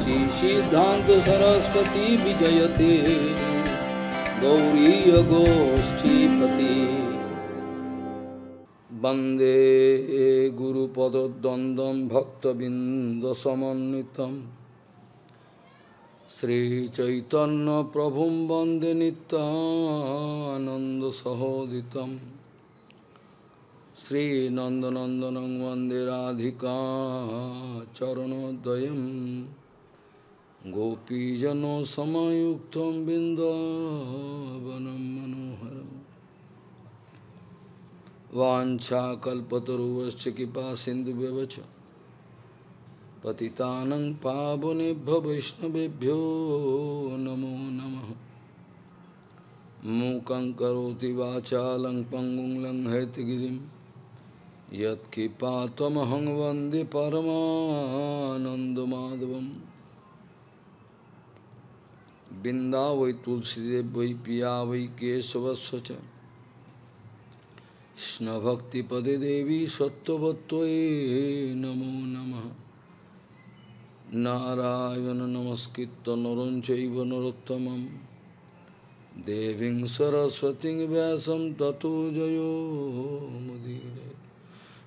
श्री सिद्धांत सरस्वती विजयते गौरी गोष्ठीपति वंदे गुरुपद्वंद्वं भक्तबिंदसमन्वितं श्री चैतन्य प्रभुं वंदे नित्यानंद सहोदितं श्री नंदनंदनं वंदे राधिका चरणोदयं गोपीजनों समायुक्तं बिंदावनं मनोहरम् वाञ्छाकल्पतरुश्च कृपा सिन्धुव्यवच पतितानं पावनेभ्यो वैष्णवेभ्यो नमो नमः। मूकं करोति वाचालं पंगुं लंघयतिगिरिं यत्कृपातमहं वन्दे परमानन्दमाधवं। बिन्दा वै तुलसीदेव वै पिया वै केशवस्य च कृष्ण भक्ति पदे देवी सत्ववत्त्वये नमो नमः। नारायण नमस्कृत्य नरं चैव नरोत्तमं देवीं सरस्वतीं व्यासं ततो जयो मुदीरये।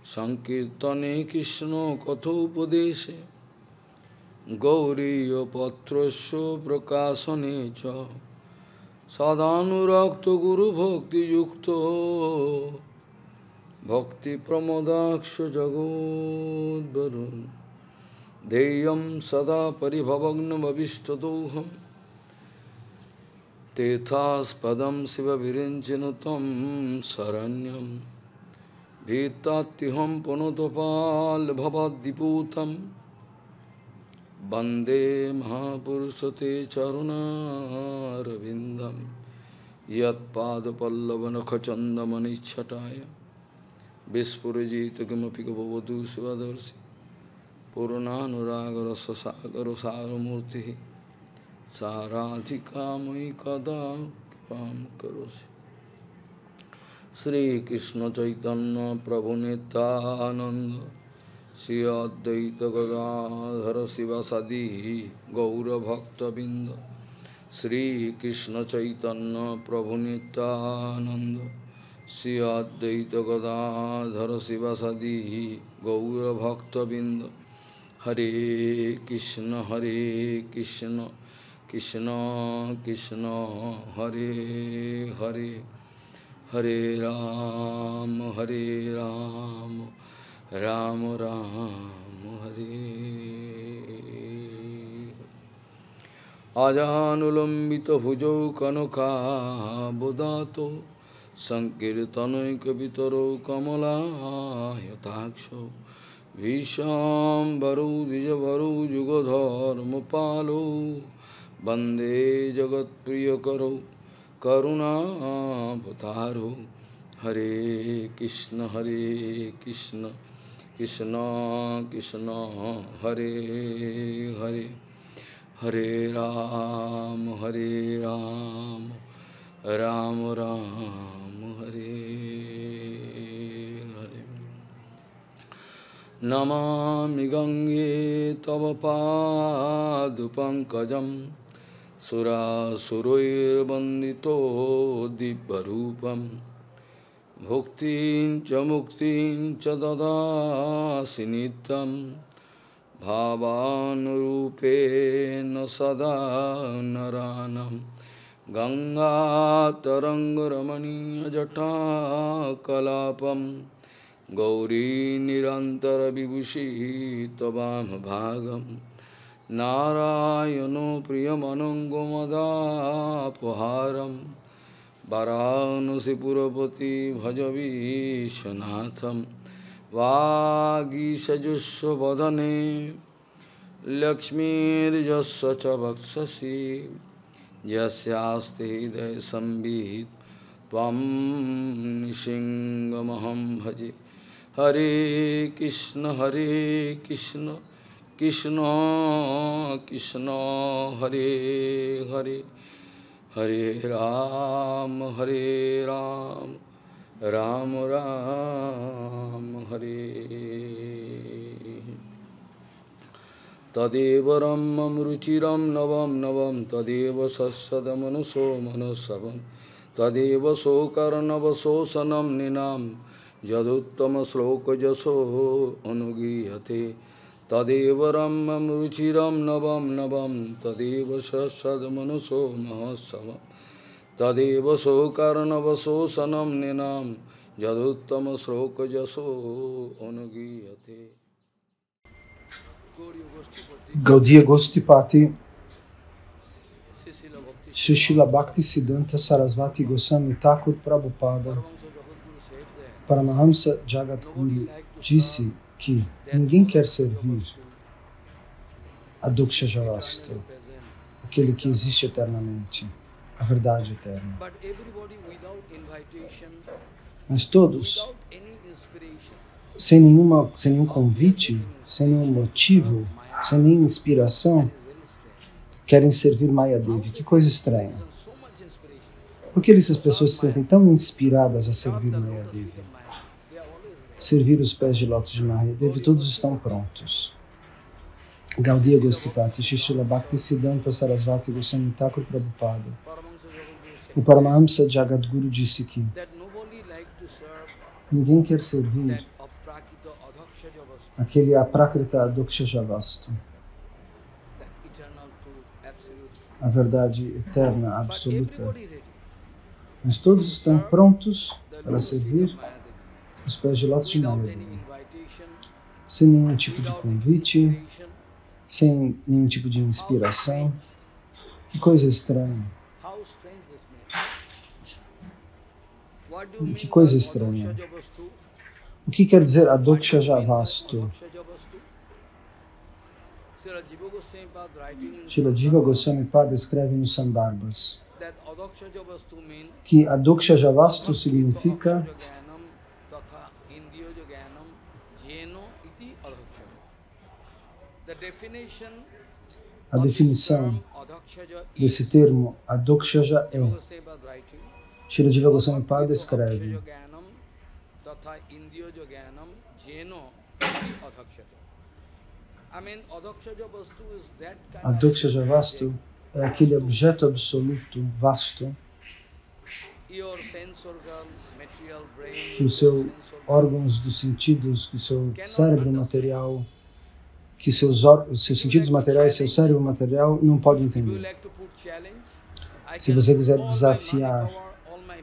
संकीर्तने कृष्ण कथोपदेशे गौरीयपत्रस्य प्रकाशने च सदानुरक्तो गुरुभक्तियुक्तो भक्तिप्रमोदाक्ष जगोद्वरुन् ध्येयं सदा परिभवग्नमभिष्टदोहं तीर्थास्पदं शिवविरिञ्चिनु तं शरण्यं भीतात्युहं पुनतपाल्भवद्दिपूतं वन्दे महापुरुषते चरुणारविन्दं यत्पादपल्लवनखचन्दमनिच्छटाय विस्फुरजित किमपि गववधू स्वदर्शि पूर्णानुरागरससागर सारमूर्तिः साराधिकामयि कदा कृपां करोषि। श्रीकृष्ण चैतन्य प्रभु नित्यानंद श्री अद्वैत गदाधर शिवासादि गौरभक्तबिंद। श्रीकृष्ण चैतन्य प्रभु नित्यानंद श्री अद्वैत गदाधर शिवासादि गौरभक्तबिंद। हरे कृष्ण कृष्ण कृष्ण हरे हरे हरे राम राम राम हरे। आजानुलंबित भुजौ कनकाबुदातो संकीर्तनैकवितरो कमलायताक्षो विशाम्बरो द्विजवरो युगधर्मपालो वन्दे जगत्प्रियकरो करुणावतारो। हरे कृष्ण कृष्ण कृष्ण हरे हरे हरे राम राम राम हरे हरे। नमामि गंगे तव पादपङ्कजं सुरासुरैर्वन्दितो दिव्यरूपं भुक्तिं च मुक्तिं च ददासि नित्यं भावानुरूपेण सदा नरानं। गंगातरङ्गरमणीयजटाकलापं गौरी निरन्तरविभूषी त्ववामभागं। नारायणो प्रियमनङ्गमदापहारं वाराणसीपुरपति भजवीशनाथं। वागीशजुष्वदने लक्ष्मीर्यस्य च वक्षसि यस्यास्ति हृदयसंवित् त्वं नृसिंहमहं भजे। हरे कृष्ण कृष्ण कृष्ण हरे हरे हरे राम राम राम हरे। Tadeva Ramam Ruchiram Navam Navam Tadeva Sassadamanuso Manosavam Tadeva Sokarnava Sosanam Ninam Jaduttama Sloka Jaso Anugiyate Tadeva Ramam Ruchiram Navam Navam Tadeva Sassadamanuso Mahasavam Tadeva Sokarnava Sosanam Ninam Jaduttama Sloka Jaso Anugiyate. Gaudiya Goshtipati Srila Bhaktisiddhanta Sarasvati Goswami Thakur Prabhupada Paramahamsa Jagadguru disse que ninguém quer servir a Doksha Javasta, aquele que existe eternamente, a verdade eterna. Mas todos, sem nenhum convite, sem nenhum motivo, sem nenhuma inspiração, querem servir Mayadevi. Que coisa estranha. Por que essas pessoas se sentem tão inspiradas a servir Mayadevi? Servir os pés de lótus de Mayadevi, todos estão prontos. Gaudiya Goshtipati Srila Bhaktisiddhanta Sarasvati Goswami Thakur Prabhupada. O Paramahamsa Jagadguru disse que ninguém quer servir aquele aprakrita adoksha javastu, a verdade eterna, absoluta. Mas todos estão prontos para servir os pés de lótus de Mayadevi, sem nenhum tipo de convite, sem nenhum tipo de inspiração. Que coisa estranha. Que coisa estranha. O que quer dizer adoksha javastu? Srila Jiva Goswami Pada escreve nos Sandarbhas que adoksha javastu significa a definição desse termo adokshaja é Srila Jiva Goswami Pada escreve adoksha javastu é aquele objeto absoluto, vasto, que os seus órgãos dos sentidos, que o seu cérebro material, que seus sentidos materiais, seu cérebro material não pode entender. Se você quiser desafiar,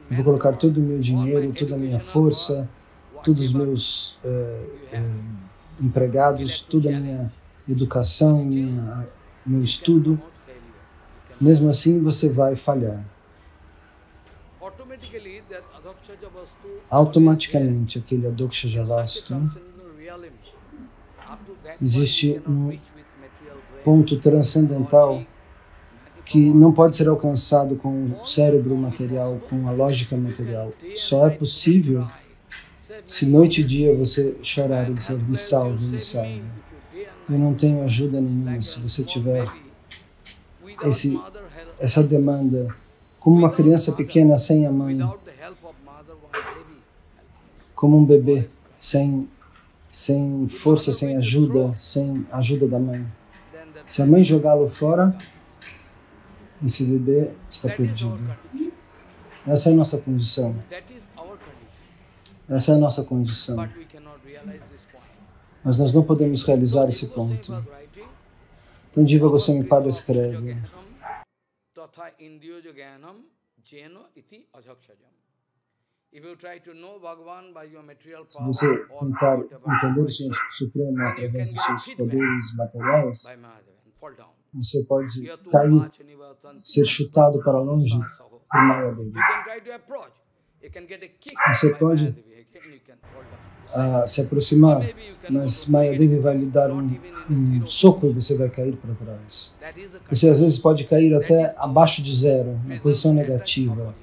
eu vou colocar todo o meu dinheiro, toda a minha força, todos os meus empregados, toda a minha educação, meu estudo, mesmo assim você vai falhar. Automaticamente, aquele adoksha javastu existe um ponto transcendental que não pode ser alcançado com o cérebro material, com a lógica material. Só é possível se noite e dia você chorar e dizer, me salve, me salve. Eu não tenho ajuda nenhuma. Se você tiver essa demanda, como uma criança pequena sem a mãe, como um bebê sem força, sem ajuda da mãe. Se a mãe jogá-lo fora, esse bebê está perdido. Essa é a nossa condição. Essa é a nossa condição. Mas nós não podemos realizar esse ponto. Então, Jiva Goswami Pada escreve: se você tentar entender o Senhor Supremo através dos seus poderes materiais, você pode cair, ser chutado para longe por Mayadevi. Você pode se aproximar, mas Mayadevi vai lhe dar um soco e você vai cair para trás. Você às vezes pode cair até abaixo de zero, na posição negativa.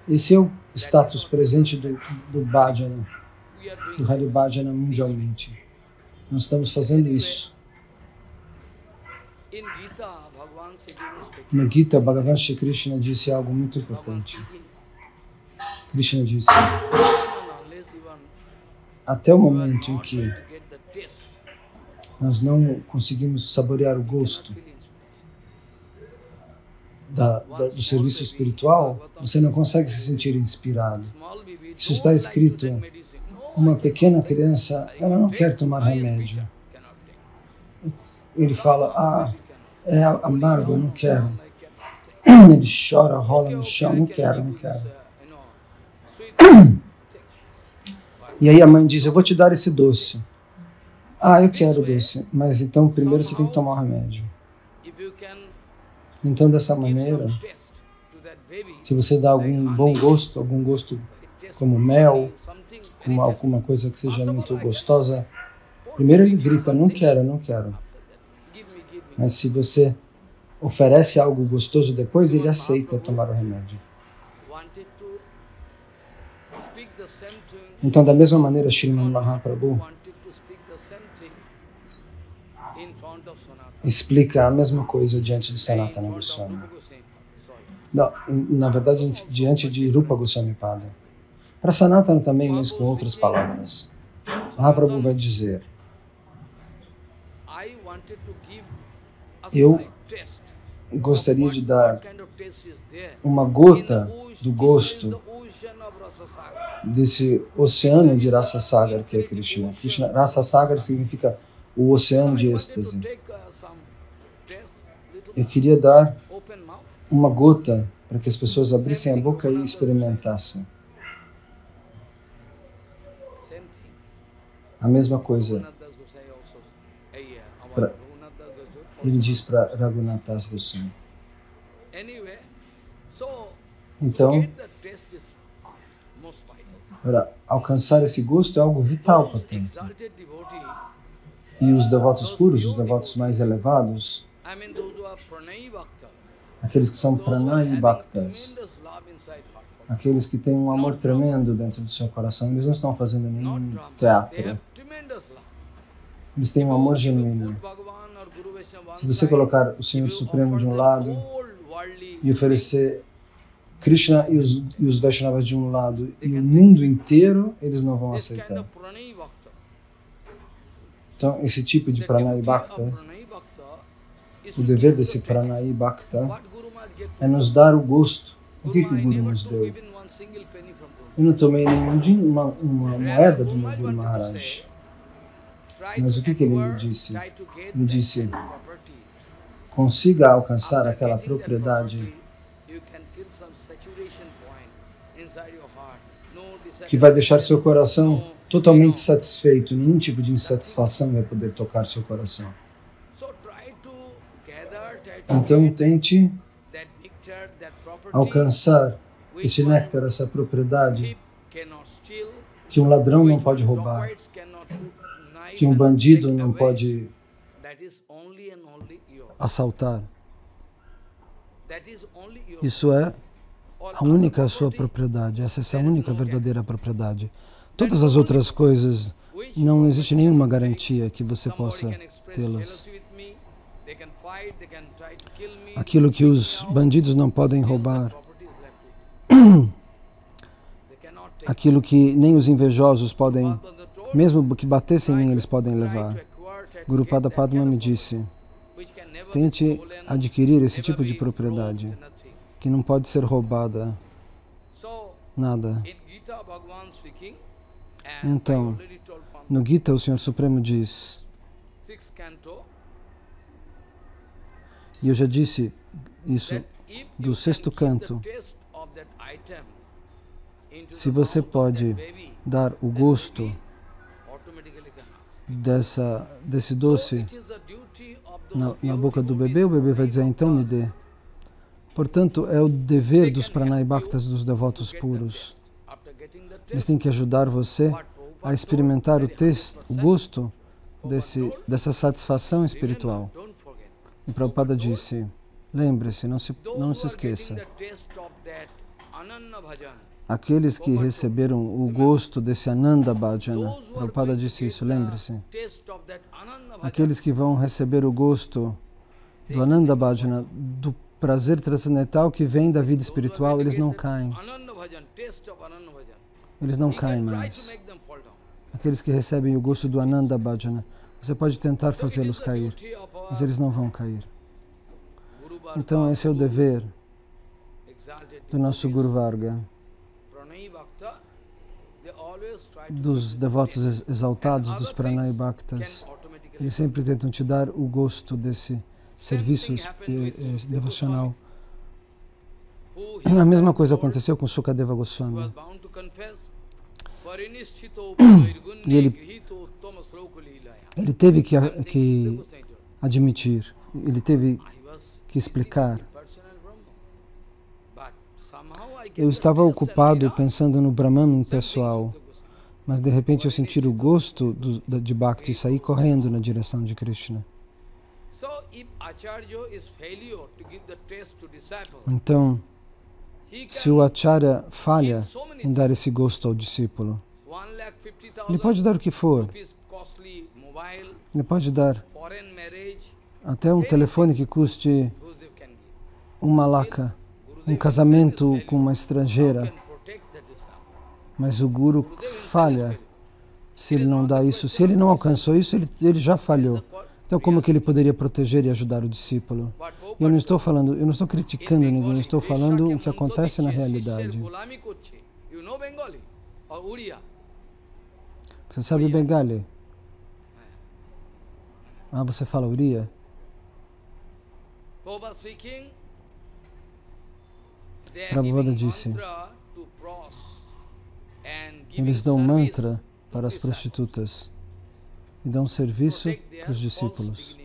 Esse é o status presente do Bhajana, do Hari Bhajana mundialmente. Nós estamos fazendo isso. Na Gita, Bhagavan Shri Krishna disse algo muito importante. Krishna disse: até o momento em que nós não conseguimos saborear o gosto do serviço espiritual, você não consegue se sentir inspirado. Isso está escrito. Uma pequena criança, ela não quer tomar remédio. Ele fala, é amargo, eu não quero. Ele chora, rola no chão, não quero, não quero. E aí a mãe diz, eu vou te dar esse doce. Eu quero doce, mas então primeiro você tem que tomar o remédio. Então dessa maneira, se você dá algum bom gosto, algum gosto como mel, como alguma coisa que seja muito gostosa, primeiro ele grita, não quero, não quero. Mas se você oferece algo gostoso depois, ele aceita tomar o remédio. Então, da mesma maneira, Srimad Mahaprabhu explica a mesma coisa diante de Sanatana Goswami. Não, na verdade, diante de Rupa Goswami Pada. Para Sanatana também, mas com outras palavras. Mahaprabhu vai dizer, eu gostaria de dar uma gota do gosto desse oceano de Rasa Sagar que é Krishna. Rasa Sagar significa o oceano de êxtase. Eu queria dar uma gota para que as pessoas abrissem a boca e experimentassem. A mesma coisa. Ele diz para Raghunath Das Goswami. Então, para alcançar esse gosto é algo vital para Tantra. E os devotos puros, os devotos mais elevados, aqueles que são Pranayi Bhaktas, aqueles que têm um amor tremendo dentro do seu coração, eles não estão fazendo nenhum teatro. Eles têm um amor genuíno. Se você colocar o Senhor Supremo de um lado e oferecer Krishna e os Vaishnavas de um lado e o mundo inteiro, eles não vão aceitar. Então, esse tipo de Pranayi Bhakta, o dever desse Pranayi Bhakta é nos dar o gosto. O que o Guru nos deu? Eu não tomei uma moeda do meu Guru Maharaj. Mas o que ele me disse? Ele disse, consiga alcançar aquela propriedade que vai deixar seu coração totalmente satisfeito. Nenhum tipo de insatisfação vai poder tocar seu coração. Então tente alcançar esse néctar, essa propriedade que um ladrão não pode roubar, que um bandido não pode assaltar. Isso é a única sua propriedade, essa é a única verdadeira propriedade. Todas as outras coisas, não existe nenhuma garantia que você possa tê-las. Aquilo que os bandidos não podem roubar, aquilo que nem os invejosos podem, mesmo que batessem em mim, eles podem levar. Guru Pada Padma me disse, tente adquirir esse tipo de propriedade, que não pode ser roubada, nada. Então, no Gita, o Senhor Supremo diz, e eu já disse isso do sexto canto, se você pode dar o gosto desse doce na boca do bebê, o bebê vai dizer, então me dê. Portanto, é o dever dos Pranayi Bhaktas, dos devotos puros. Eles têm que ajudar você a experimentar o gosto dessa satisfação espiritual. E Prabhupada disse, lembre-se, não se esqueça, aqueles que receberam o gosto desse Ananda Bhajana, Prabhupada disse isso, lembre-se, aqueles que vão receber o gosto do Ananda Bhajana, do prazer transcendental que vem da vida espiritual, eles não caem. Eles não caem mais. Aqueles que recebem o gosto do Ananda Bhajana, Você pode tentar fazê-los cair, mas eles não vão cair. Então esse é o dever do nosso Guru Varga, dos devotos exaltados, dos Pranay Bhaktas. Eles sempre tentam te dar o gosto desse serviço devocional. A mesma coisa aconteceu com Sukadeva Goswami. E ele teve que admitir, ele teve que explicar. Eu estava ocupado pensando no Brahman pessoal, mas de repente eu senti o gosto de Bhakti e saí correndo na direção de Krishna. Então, se o Acharya falha em dar esse gosto ao discípulo, ele pode dar o que for. Ele pode dar até um telefone que custe uma laca, um casamento com uma estrangeira. Mas o Guru falha se ele não dá isso. Se ele não alcançou isso, ele já falhou. Então, como que ele poderia proteger e ajudar o discípulo? Eu não estou criticando ninguém, eu estou falando o que acontece na realidade. Você sabe Bengali? Ah, você fala Uriya? Prabhupada disse, eles dão mantra para as prostitutas e dão serviço para os discípulos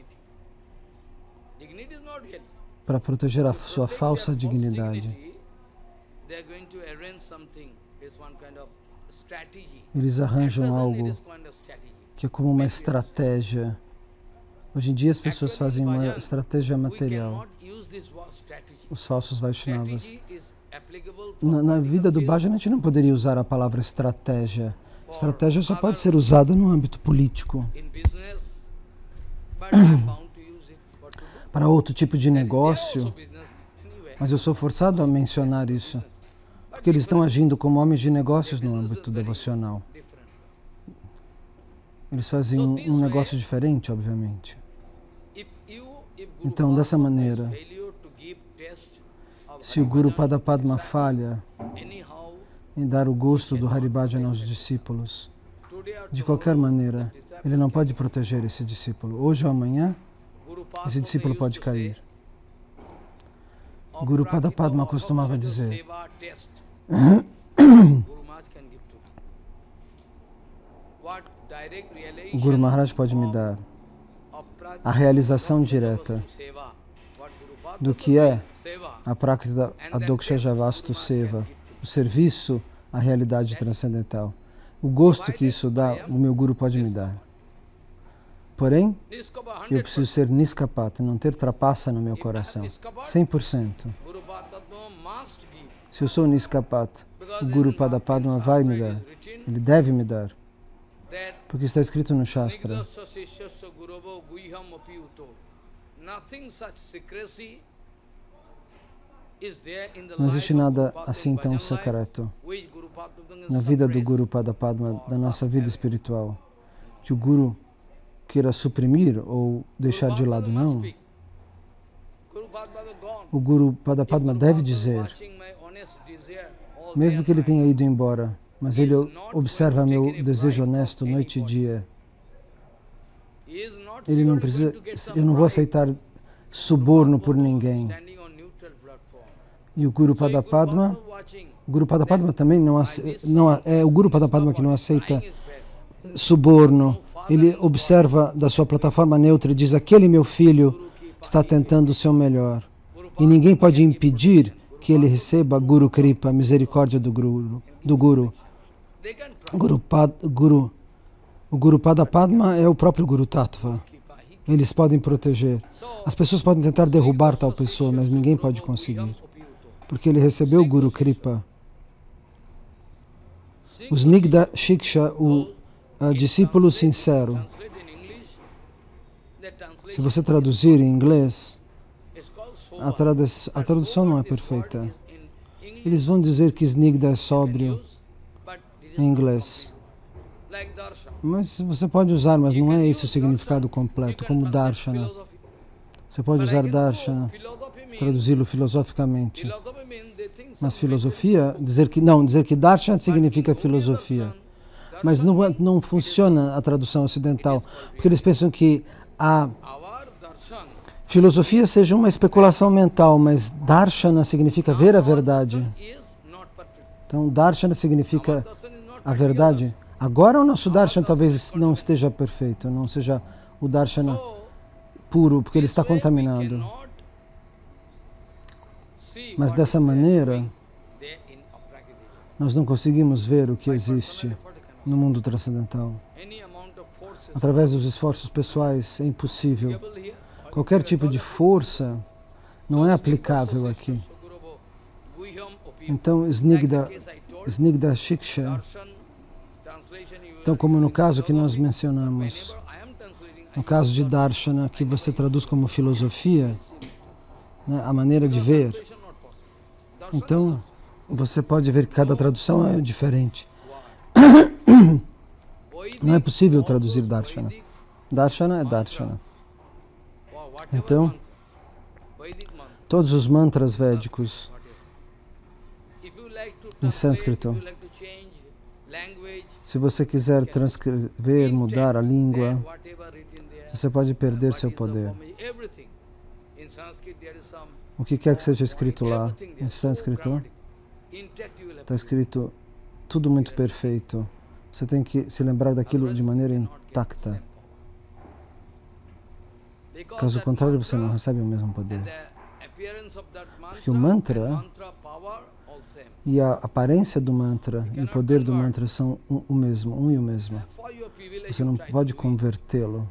para proteger a sua falsa dignidade. Eles arranjam algo que é como uma estratégia. Hoje em dia as pessoas fazem uma estratégia material. Os falsos Vaishnavas. Na vida do bhajan a gente não poderia usar a palavra estratégia. Estratégia só pode ser usada no âmbito político. Para outro tipo de negócio, mas eu sou forçado a mencionar isso, porque eles estão agindo como homens de negócios no âmbito devocional. Eles fazem um negócio diferente, obviamente. Então, dessa maneira, se o Guru Padapadma falha em dar o gosto do Haribhajan aos discípulos, de qualquer maneira, ele não pode proteger esse discípulo. Hoje ou amanhã, esse discípulo pode cair. Guru Padapadma costumava dizer, o Guru Maharaj pode me dar a realização direta do que é a prática da Doksha Javastu Seva, o serviço à realidade transcendental. O gosto que isso dá, o meu Guru pode me dar. Porém, eu preciso ser niskapata, não ter trapaça no meu coração. 100%. Se eu sou niskapata, o Guru Padapadma vai me dar. Ele deve me dar. Porque está escrito no Shastra. Não existe nada assim tão secreto na vida do Guru Padapadma, da nossa vida espiritual, que o Guru queira suprimir ou deixar de lado, não. O Guru Padapadma deve dizer, mesmo que ele tenha ido embora, mas ele observa meu desejo honesto noite e dia. Ele não precisa, eu não vou aceitar suborno por ninguém. E o Guru Padapadma também é o Guru Padapadma que não aceita suborno. Ele observa da sua plataforma neutra e diz, aquele meu filho está tentando o seu melhor. E ninguém pode impedir que ele receba Guru Kripa, misericórdia do Guru. O Guru Padapadma é o próprio Guru Tattva. Eles podem proteger. As pessoas podem tentar derrubar tal pessoa, mas ninguém pode conseguir. Porque ele recebeu o Guru Kripa. O Snigdha Shiksha, o discípulo sincero. Se você traduzir em inglês, a tradução não é perfeita. Eles vão dizer que Snigdha é sóbrio em inglês. Mas você pode usar, mas não é esse o significado completo, como darshana. Você pode usar darshana, traduzi-lo filosoficamente. Mas filosofia, dizer que darshana significa filosofia. Mas não funciona a tradução ocidental, porque eles pensam que a filosofia seja uma especulação mental, mas darshana significa ver a verdade. Então, darshana significa a verdade. Agora o nosso darshana talvez não esteja perfeito, não seja o darshana puro, porque ele está contaminado. Mas dessa maneira, nós não conseguimos ver o que existe no mundo transcendental. Através dos esforços pessoais é impossível. Qualquer tipo de força não é aplicável aqui. Então, Snigdha Shiksha, então como no caso que nós mencionamos, no caso de Darshana, que você traduz como filosofia, né, a maneira de ver, então você pode ver que cada tradução é diferente. Não é possível traduzir Darshana. Darshana é Darshana. Então, todos os mantras védicos em sânscrito, se você quiser transcrever, mudar a língua, você pode perder seu poder. O que quer que seja escrito lá, em sânscrito, está escrito tudo muito perfeito. Você tem que se lembrar daquilo de maneira intacta. Caso contrário, você não recebe o mesmo poder. Porque o mantra e a aparência do mantra e o poder do mantra são o mesmo, um e o mesmo. Você não pode convertê-lo.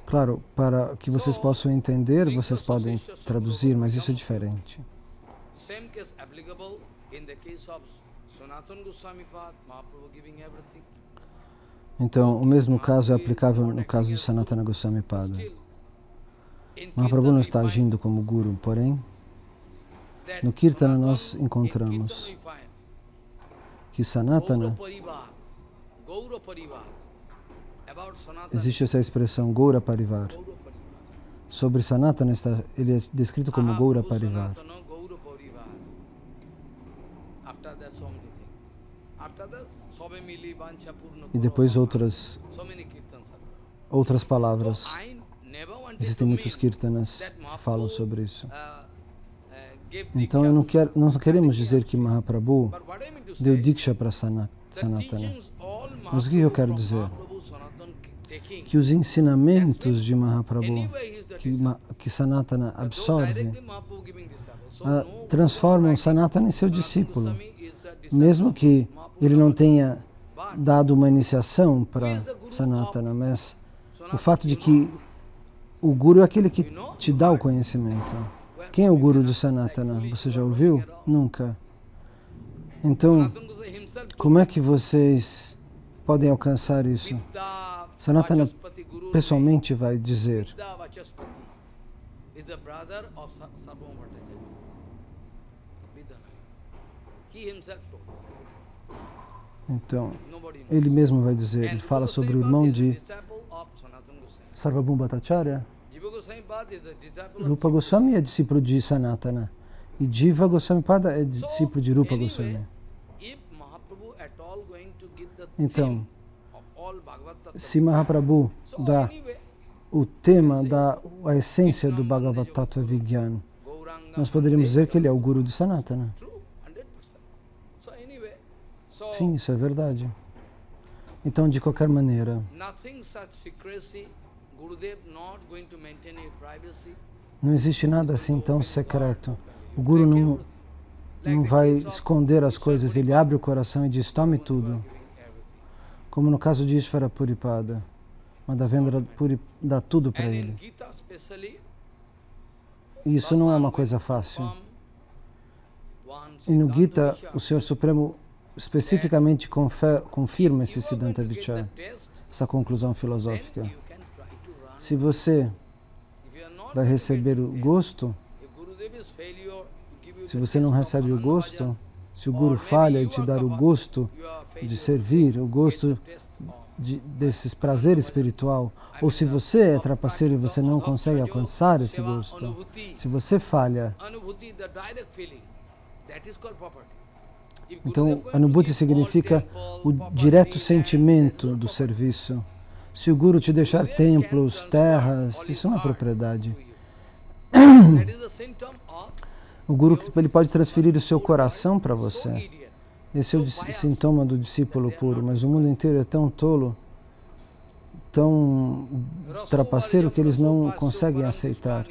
Claro, para que vocês possam entender, vocês podem traduzir, mas isso é diferente. Então, o mesmo caso é aplicável no caso de Sanatana Goswami Pada. Mahaprabhu não está agindo como guru, porém, no Kirtana nós encontramos que Sanatana, existe essa expressão Gaura Parivar. Sobre Sanatana, ele é descrito como Gaura Parivar. E depois outras palavras. Existem muitos kirtanas que falam sobre isso. Então, não queremos dizer que Mahaprabhu deu diksha para Sanatana. Mas o que eu quero dizer? Que os ensinamentos de Mahaprabhu, que Sanatana absorve, transformam Sanatana em seu discípulo. Mesmo que ele não tenha dado uma iniciação para Sanatana, mas o fato de que o Guru é aquele que te dá o conhecimento. Quem é o Guru de Sanatana? Você já ouviu? Nunca. Então, como é que vocês podem alcançar isso? Sanatana pessoalmente vai dizer. Então, ele mesmo vai dizer, ele fala sobre o irmão de Sarvabhauma Bhattacharya. Rupa Goswami é discípulo de Sanatana e Jiva Goswami Pada é discípulo de Rupa Goswami. Então, se Mahaprabhu dá o tema, dá a essência do Bhagavad Tattva Vigyan, nós poderíamos dizer que ele é o Guru de Sanatana. Sim, isso é verdade. Então, de qualquer maneira, não existe nada assim tão secreto. O Guru não vai esconder as coisas, ele abre o coração e diz, tome tudo. Como no caso de Ishvara Puripada, Madhavendra Puri dá tudo para ele. E isso não é uma coisa fácil. E no Gita, o Senhor Supremo especificamente confirma esse Siddhanta Vichara, essa conclusão filosófica. Se você vai receber o gosto, se você não recebe o gosto, se o Guru falha e te dar o gosto, de servir, o gosto desse prazer espiritual, ou se você é trapaceiro e você não consegue alcançar esse gosto, se você falha, então Anubhuti significa o direto sentimento do serviço. Se o Guru te deixar templos, terras, isso não é propriedade. O Guru ele pode transferir o seu coração para você. Esse é o sintoma do discípulo puro, mas o mundo inteiro é tão tolo, tão trapaceiro, que eles não conseguem aceitar.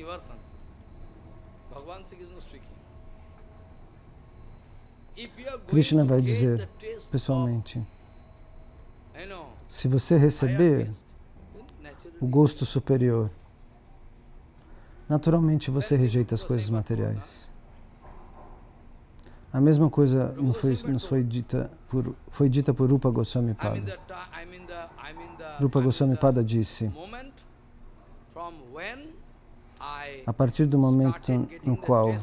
Krishna vai dizer, pessoalmente, se você receber o gosto superior, naturalmente você rejeita as coisas materiais. A mesma coisa foi dita por Rupa Goswami Pada. Rupa Goswami Pada disse, a partir do momento no qual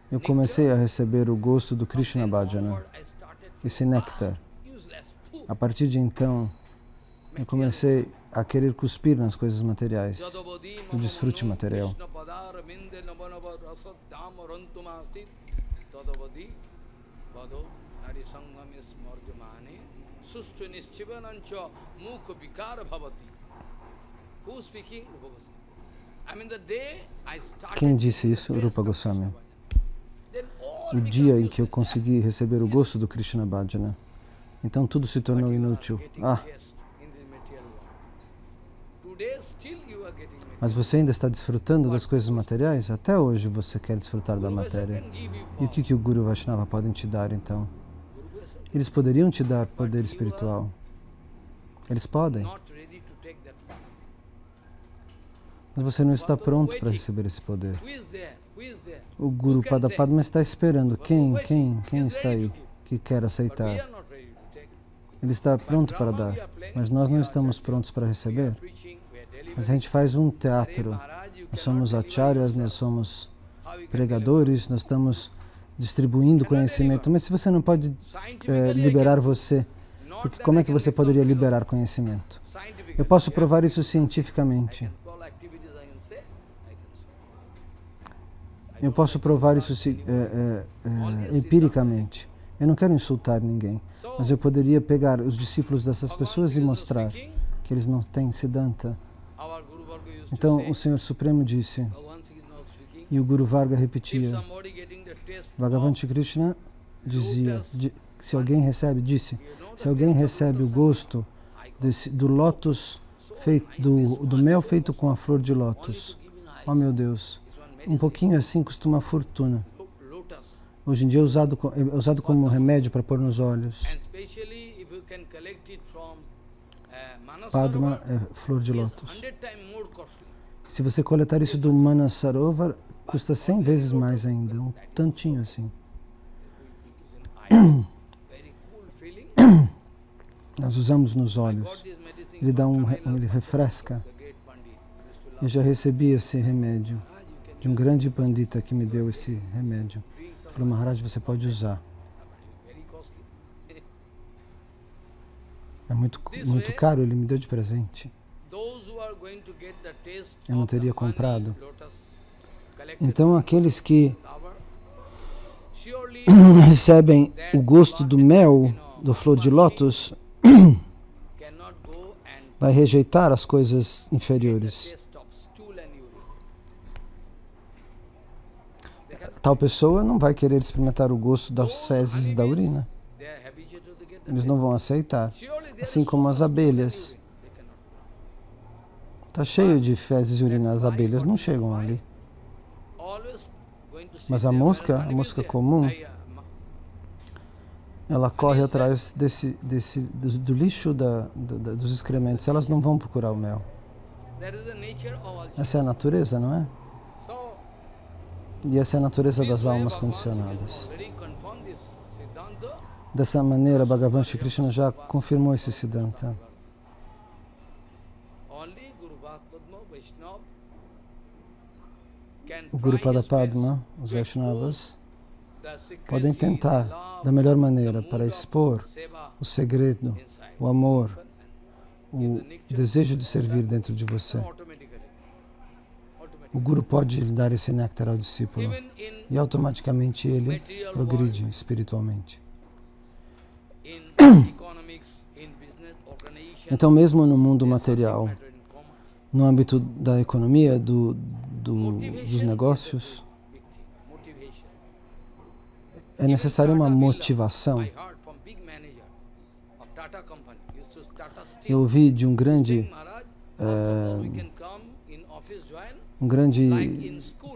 eu comecei a receber o gosto do Krishna Bhajana, esse néctar, a partir de então, eu comecei a querer cuspir nas coisas materiais, no desfrute material. Quem disse isso? Rupa Goswami. O dia em que eu consegui receber o gosto do Krishna Bhajana, então tudo se tornou inútil. Mas você ainda está desfrutando das coisas materiais? Até hoje você quer desfrutar da matéria. E o que o Guru Vaishnava podem te dar, então? Eles poderiam te dar poder espiritual. Eles podem. Mas você não está pronto para receber esse poder. O Guru Padma está esperando. Quem está aí que quer aceitar? Ele está pronto para dar, mas nós não estamos prontos para receber. Mas a gente faz um teatro. Nós somos acharyas, nós somos pregadores, nós estamos distribuindo conhecimento. Mas se você não pode liberar você, porque como é que você poderia liberar conhecimento? Eu posso provar isso cientificamente. Eu posso provar isso empiricamente. Eu não quero insultar ninguém, mas eu poderia pegar os discípulos dessas pessoas e mostrar que eles não têm Siddhanta. Então o Senhor Supremo disse, e o Guru Varga repetia, Bhagavan Shri Krishna dizia, se alguém recebe o gosto do lótus, do mel feito com a flor de lótus, oh meu Deus, um pouquinho assim custa uma fortuna. Hoje em dia é usado como remédio para pôr nos olhos. Padma é flor de lótus. Se você coletar isso do Manasarovar, custa 100 vezes mais ainda, um tantinho assim. Nós usamos nos olhos. Ele refresca. Eu já recebi esse remédio de um grande pandita que me deu esse remédio. Ele falou, Maharaj, você pode usar. É muito caro, ele me deu de presente. Eu não teria comprado. Então, aqueles que recebem o gosto do mel, do flor de lótus, vai rejeitar as coisas inferiores. Tal pessoa não vai querer experimentar o gosto das fezes e da urina. Eles não vão aceitar. Assim como as abelhas. Está cheio de fezes e urina, as abelhas não chegam ali. Mas a mosca comum, ela corre atrás do lixo dos excrementos. Elas não vão procurar o mel. Essa é a natureza, não é? E essa é a natureza das almas condicionadas. Dessa maneira, Bhagavan Shri Krishna já confirmou esse Siddhanta. O Guru Padma, os Vaishnavas, podem tentar, da melhor maneira, para expor o segredo, o amor, o desejo de servir dentro de você. O Guru pode lhe dar esse néctar ao discípulo e automaticamente ele progride espiritualmente. Então, mesmo no mundo material, no âmbito da economia, dos negócios, é necessária uma motivação. Eu ouvi de um grande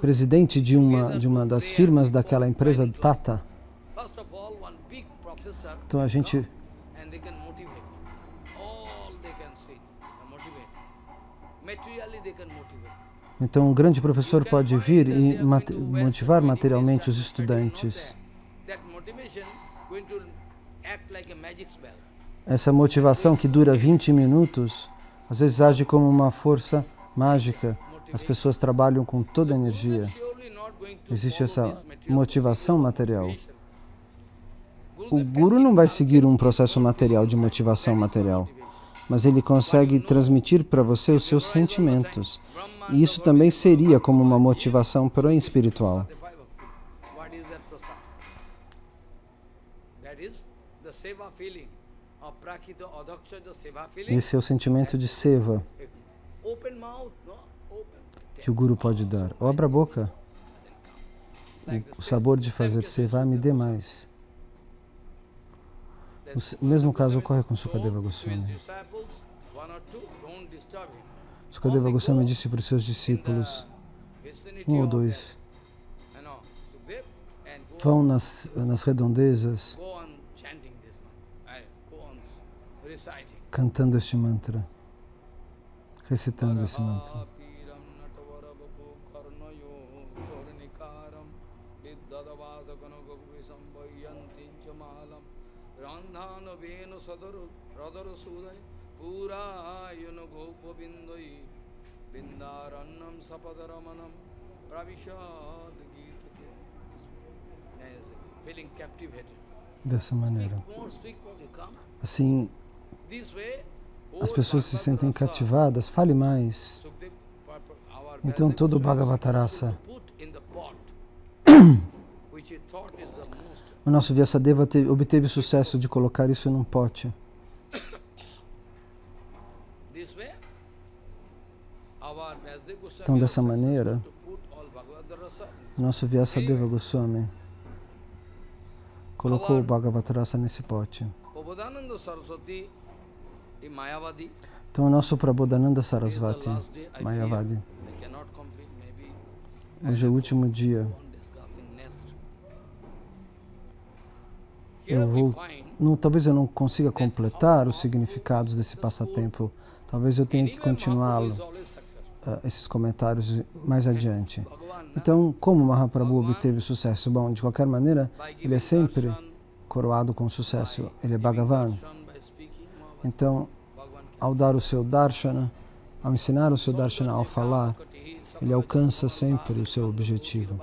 presidente de uma das firmas daquela empresa Tata. Então a gente um grande professor pode vir e motivar materialmente os estudantes. Essa motivação que dura 20 minutos, às vezes age como uma força mágica. As pessoas trabalham com toda a energia. Existe essa motivação material. O Guru não vai seguir um processo material de motivação material, mas ele consegue transmitir para você os seus sentimentos. E isso também seria como uma motivação para o espiritual. Esse é o sentimento de seva que o Guru pode dar. Abra a boca. O sabor de fazer seva me dê mais. O mesmo caso ocorre com Sukadeva Goswami. Sukadeva Goswami disse para os seus discípulos, 1 ou 2, vão nas redondezas cantando este mantra, recitando esse mantra. Dessa maneira. Assim, as pessoas se sentem cativadas. Fale mais. Então, todo o Bhagavatarasa, o nosso Vyasadeva obteve sucesso de colocar isso num pote. Então, dessa maneira, o nosso Vyasadeva Goswami colocou o Bhagavatarasa nesse pote. Então, o nosso Prabodhananda Sarasvati, Mayavadi, hoje é o último dia. Talvez eu não consiga completar os significados desse passatempo. Talvez eu tenha que continuá-lo, esses comentários mais adiante. Então, como Mahaprabhu obteve sucesso? Bom, de qualquer maneira, ele é sempre coroado com sucesso. Ele é Bhagavan. Então, ao dar o seu darshana, ao ensinar o seu darshana, ao falar, ele alcança sempre o seu objetivo.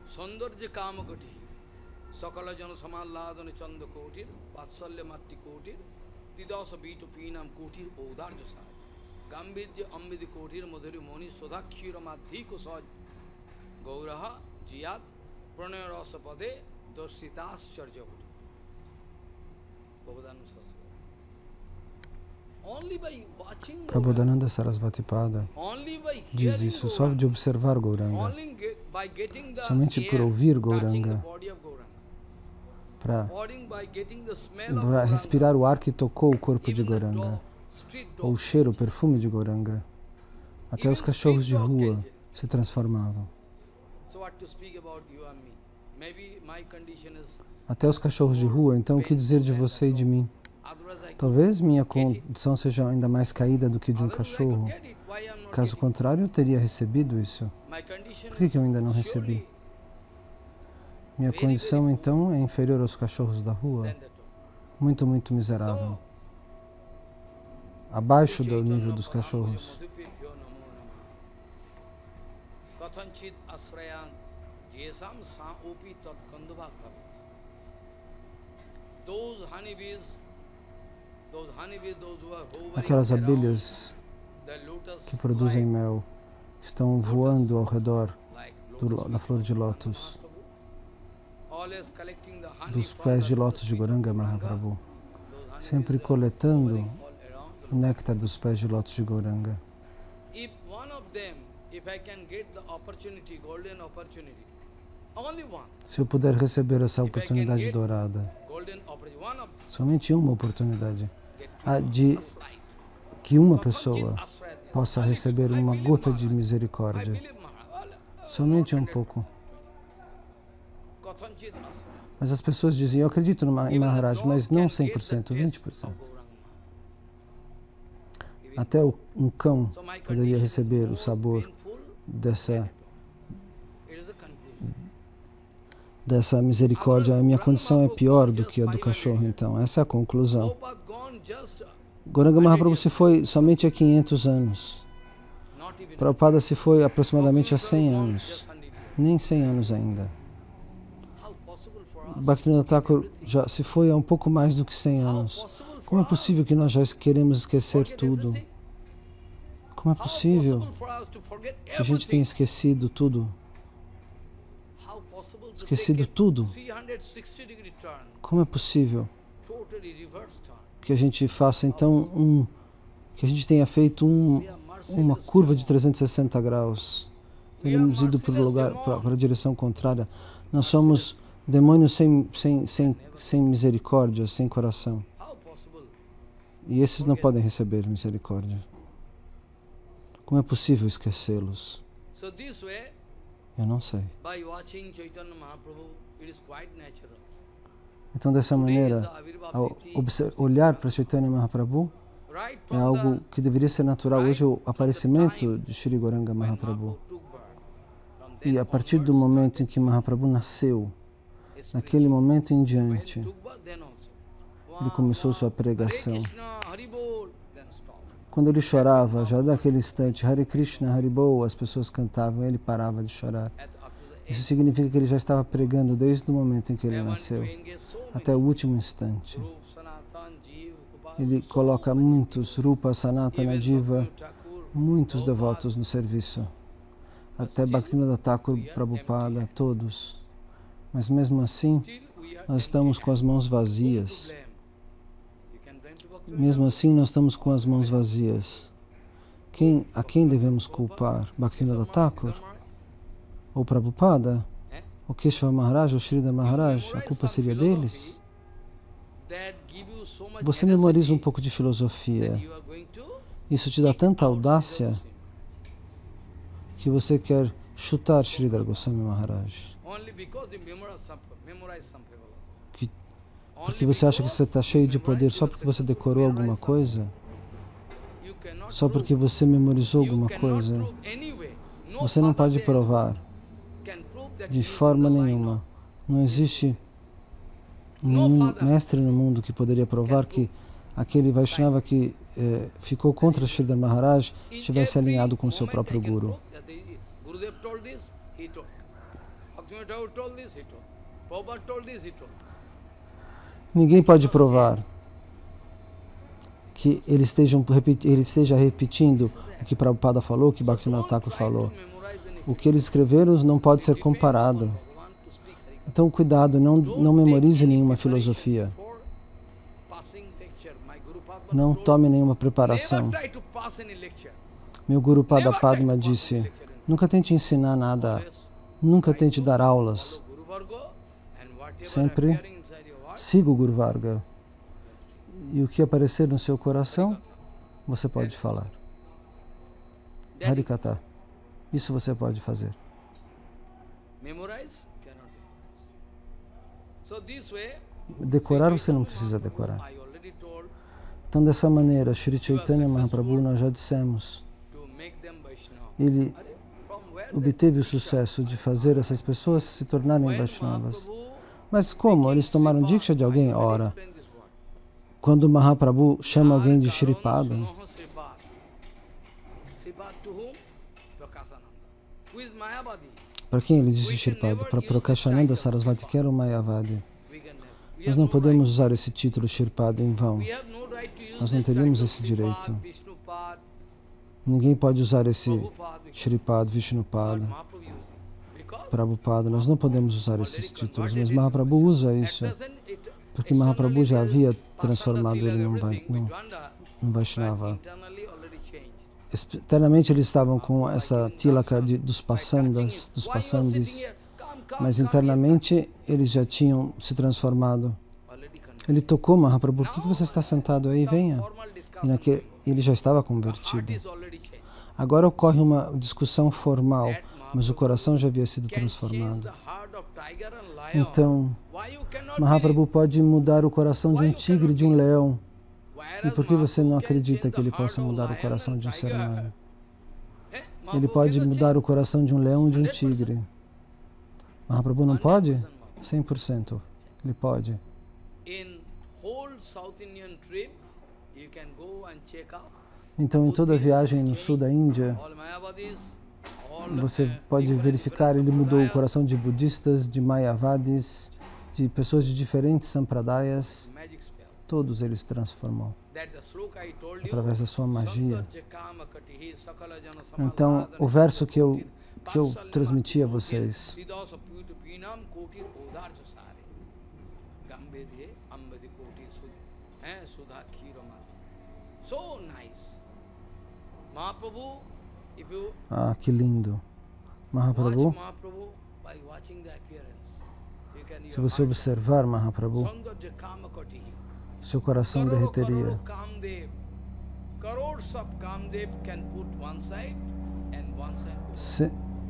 Saundarya Kamakoti, Sakala Jana Samalladana Chanda Kotir, Vatsalya Matti Kotir, Tidasa Bito Pinam Kotir, Odarja Sai, Gambirja Ambidi Kotir, Madhuri Moni, Sodakshira Madhi Kosaj, Gauraha, Jiyat, Pranaya Rasapade, Dorsitas Charjavati. Prabodhananda Sarasvati Pada diz isso só de observar Gauranga, somente por ouvir Gauranga, para respirar o ar que tocou o corpo de Gauranga, ou o cheiro, o perfume de Gauranga. Até os cachorros de rua se transformavam. Até os cachorros de rua, então o que dizer de você e de mim? Talvez minha condição seja ainda mais caída do que de um cachorro. Caso contrário, eu teria recebido isso. Por que eu ainda não recebi? Minha condição, então, é inferior aos cachorros da rua? Muito, muito miserável. Abaixo do nível dos cachorros. Aquelas abelhas que produzem mel, que estão voando ao redor da flor de lótus, dos pés de lótus de Gauranga Mahaprabhu, sempre coletando o néctar dos pés de lótus de Gauranga. Se eu puder receber essa oportunidade dourada, somente uma oportunidade, de que uma pessoa possa receber uma gota de misericórdia, somente um pouco. Mas as pessoas dizem, eu acredito em Maharaj, mas não 100%, 20%. Até um cão poderia receber o sabor dessa misericórdia. A minha condição é pior do que a do cachorro, então. Essa é a conclusão. Gauranga Mahaprabhu se foi somente há 500 anos. Prabhupada se foi aproximadamente há 100 anos. Nem 100 anos ainda. Bhaktivinoda Thakur já se foi há um pouco mais do que 100 anos. Como é possível que nós já queremos esquecer tudo? Como é possível que a gente tenha esquecido tudo? Esquecido tudo? Como é possível que a gente faça então que a gente tenha feito uma curva de 360 graus? Temos ido para a direção contrária. Nós somos demônios sem misericórdia, sem coração. E esses não podem receber misericórdia. Como é possível esquecê-los? Eu não sei. Então, dessa maneira, ao olhar para Chaitanya Mahaprabhu, é algo que deveria ser natural. Hoje, o aparecimento de Shri Gauranga Mahaprabhu. E a partir do momento em que Mahaprabhu nasceu, naquele momento em diante, ele começou sua pregação. Quando ele chorava, já daquele instante, Hare Krishna, Haribol, as pessoas cantavam e ele parava de chorar. Isso significa que ele já estava pregando desde o momento em que ele nasceu, até o último instante. Ele coloca muitos, Rupa, Sanatana, Jiva, muitos devotos no serviço. Até Bhaktivinoda Thakur, Prabhupada, todos. Mas mesmo assim, nós estamos com as mãos vazias. Mesmo assim, nós estamos com as mãos vazias. A quem devemos culpar? Bhaktivinoda Thakur? Ou Prabhupada? Ou Keshava Maharaj? Ou Shrida Maharaj? A culpa seria deles? Você memoriza um pouco de filosofia. Isso te dá tanta audácia que você quer chutar Sridhar Goswami Maharaj. Porque você acha que você está cheio de poder só porque você decorou alguma coisa? Só porque você memorizou alguma coisa? Você não pode provar de forma nenhuma. Não existe nenhum mestre no mundo que poderia provar que aquele Vaishnava que ficou contra Sridhar Maharaj estivesse alinhado com o seu próprio Guru. Ninguém pode provar que ele esteja repetindo o que Prabhupada falou, o que Bhaktivinoda Thakur falou. O que eles escreveram não pode ser comparado. Então, cuidado, não memorize nenhuma filosofia. Não tome nenhuma preparação. Meu Guru Pada Padma disse, nunca tente ensinar nada, nunca tente dar aulas. Sempre siga o Guru Varga. E o que aparecer no seu coração, você pode falar. Harikata. Isso você pode fazer. Decorar você não precisa decorar. Então, dessa maneira, Shri Chaitanya Mahaprabhu, nós já dissemos, ele obteve o sucesso de fazer essas pessoas se tornarem Vaishnavas. Mas como? Eles tomaram Diksha de alguém? Ora, quando Mahaprabhu chama alguém de Shripada, para quem ele disse Shripada? Para Prakashananda Sarasvati, que era o Mayavadi. Nós não podemos usar esse título Shripada em vão. Nós não teríamos esse direito. Ninguém pode usar esse Shripada, Vishnupada, Prabhupada. Nós não podemos usar esses títulos, mas Mahaprabhu usa isso, porque Mahaprabhu já havia transformado ele num Vaishnava. Externamente eles estavam com essa tilaka dos passandis, mas internamente eles já tinham se transformado. Ele tocou Mahaprabhu, por que você está sentado aí? Venha. E ele já estava convertido. Agora ocorre uma discussão formal, mas o coração já havia sido transformado. Então, Mahaprabhu pode mudar o coração de um tigre e de um leão. E por que você não acredita que ele possa mudar o coração de um ser humano? Ele pode mudar o coração de um leão e de um tigre. Mahaprabhu não pode? 100%. Ele pode. Então, em toda a viagem no sul da Índia, você pode verificar, ele mudou o coração de budistas, de mayavadis, de pessoas de diferentes sampradayas. Todos eles transformou através da sua magia. Então, o verso que eu transmiti a vocês, ah, que lindo. Mahaprabhu, se você observar Mahaprabhu, seu coração derreteria.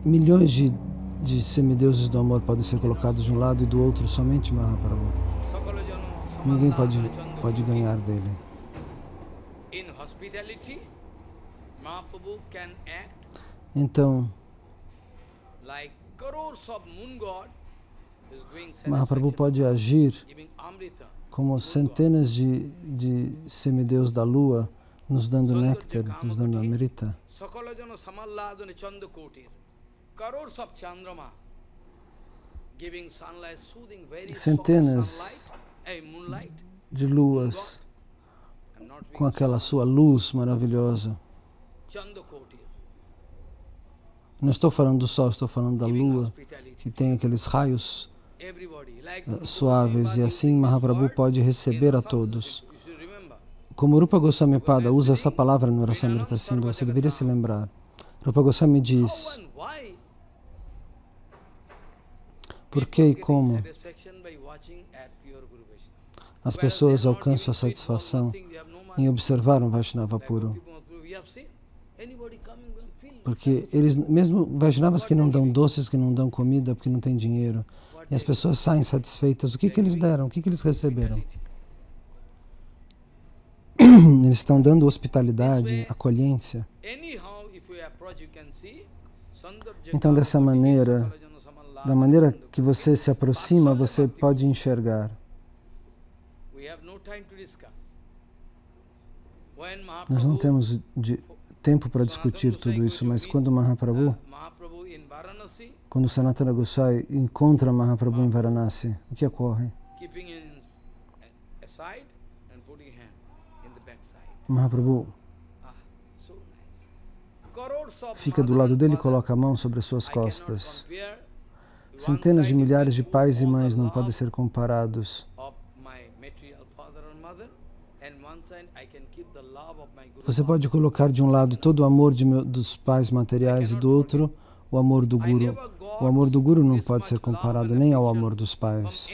Milhões de semideuses do amor podem ser colocados de um lado e do outro, somente Mahaprabhu. Ninguém pode ganhar dele. Então, Mahaprabhu pode agir como centenas de semideus da lua, nos dando néctar, nos dando amrita. Centenas de luas com aquela sua luz maravilhosa. Não estou falando do sol, estou falando da lua, que tem aqueles raios suaves, e assim Mahaprabhu pode receber a todos. Como Rupa Goswami Pada usa essa palavra no Rasamrita Sindhu, você deveria se lembrar. Rupa Goswami diz, por que e como as pessoas alcançam a satisfação em observar um Vaishnava puro? Porque eles, mesmo Vaishnavas que não dão doces, que não dão comida, porque não têm dinheiro, e as pessoas saem satisfeitas, o que eles deram? O que eles receberam? Eles estão dando hospitalidade, acolhência. Então, dessa maneira, da maneira que você se aproxima, você pode enxergar. Nós não temos tempo para discutir tudo isso, mas quando Mahaprabhu, quando Sanatana Gosai encontra Mahaprabhu em Varanasi, o que ocorre? Mahaprabhu fica do lado dele e coloca a mão sobre as suas costas. Centenas de milhares de pais e mães não podem ser comparados. Você pode colocar de um lado todo o amor dos pais materiais e do outro o amor do Guru. O amor do Guru não pode ser comparado nem ao amor dos pais.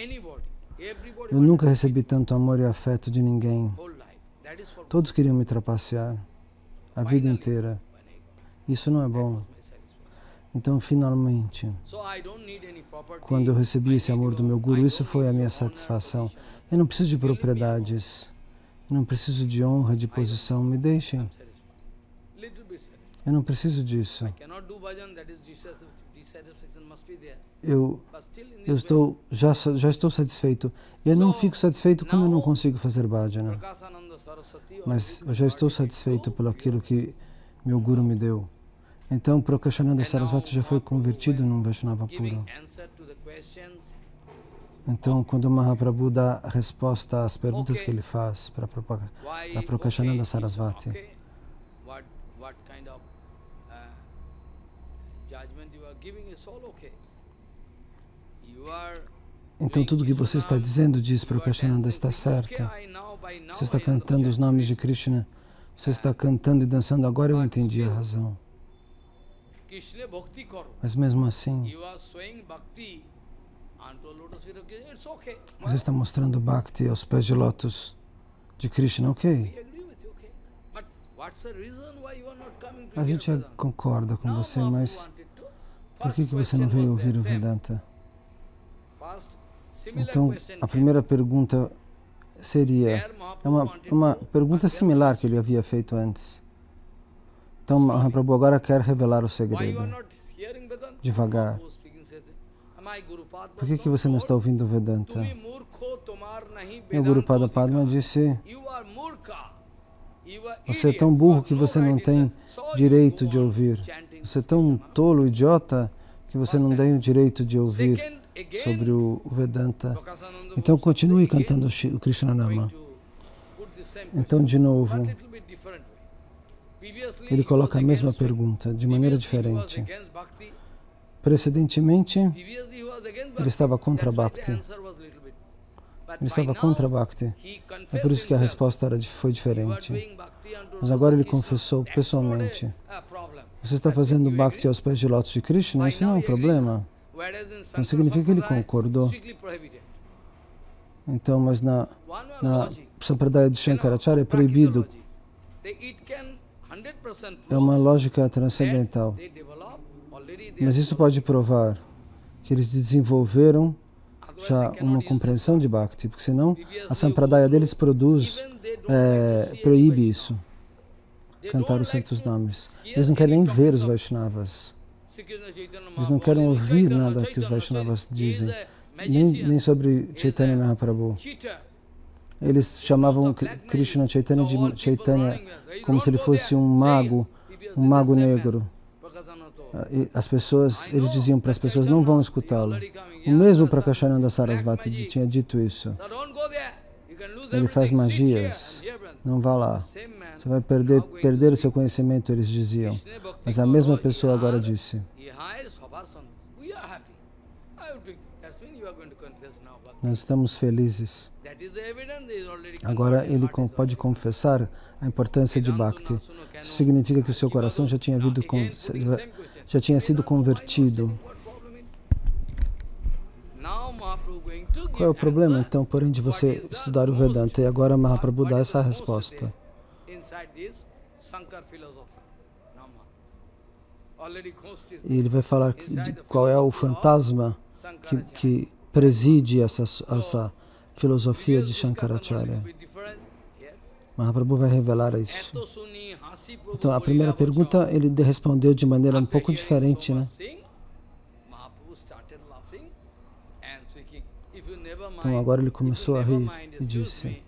Eu nunca recebi tanto amor e afeto de ninguém. Todos queriam me trapacear a vida inteira. Isso não é bom. Então, finalmente, quando eu recebi esse amor do meu Guru, isso foi a minha satisfação. Eu não preciso de propriedades. Não preciso de honra, de posição. Me deixem. Eu não preciso disso. Já estou satisfeito. Eu não fico satisfeito quando eu não consigo fazer bhajana. Mas eu já estou satisfeito pelo aquilo que meu Guru me deu. Então, Prakashananda Sarasvati já foi convertido num Vaishnava puro. Então, quando Mahaprabhu dá a resposta às perguntas que ele faz para Prakashananda Sarasvati, então tudo que você está dizendo, diz Prakashananda, está certo. Você está cantando os nomes de Krishna, você está cantando e dançando, agora eu entendi a razão. Mas mesmo assim, você está mostrando Bhakti aos pés de lótus de Krishna, ok? A gente concorda com você, mas por que você não veio ouvir o Vedanta? Então, a primeira pergunta seria, uma pergunta similar que ele havia feito antes. Então, Mahaprabhu agora quer revelar o segredo, devagar. Por que você não está ouvindo o Vedanta? E o Guru Pada Padma disse, você é tão burro que você não tem direito de ouvir. Você é tão tolo, idiota, que você não tem o direito de ouvir sobre o Vedanta. Então continue cantando o Krishnanama. Então, de novo, ele coloca a mesma pergunta, de maneira diferente. Precedentemente, ele estava contra Bhakti. Ele estava contra Bhakti. É por isso que a resposta foi diferente. Mas agora ele confessou pessoalmente. Você está fazendo Bhakti aos pés de lótus de Krishna? Isso não é um problema. Então significa que ele concordou. Então, mas na Sampradaya de Shankaracharya é proibido. É uma lógica transcendental. Mas isso pode provar que eles desenvolveram já uma compreensão de Bhakti, porque senão a Sampradaya deles proíbe isso, cantar os santos nomes. Eles não querem nem ver os Vaishnavas. Eles não querem ouvir nada que os Vaishnavas dizem, nem sobre Chaitanya Mahaprabhu. Eles chamavam Krishna Chaitanya de Chaitanya como se ele fosse um mago negro. E eles diziam para as pessoas, não vão escutá-lo. O mesmo Prakashananda Sarasvati tinha dito isso. Ele faz magias, não vá lá. Você vai perder o seu conhecimento, eles diziam. Mas a mesma pessoa agora disse, nós estamos felizes. Agora ele pode confessar a importância de Bhakti. Isso significa que o seu coração já tinha sido convertido. Qual é o problema, então, porém, de você estudar o Vedanta? E agora Mahaprabhu dá essa resposta. E ele vai falar de qual é o fantasma que preside essa filosofia de Shankaracharya. Mahaprabhu vai revelar isso. Então, a primeira pergunta ele respondeu de maneira um pouco diferente, né? Então, agora ele começou a rir e disse,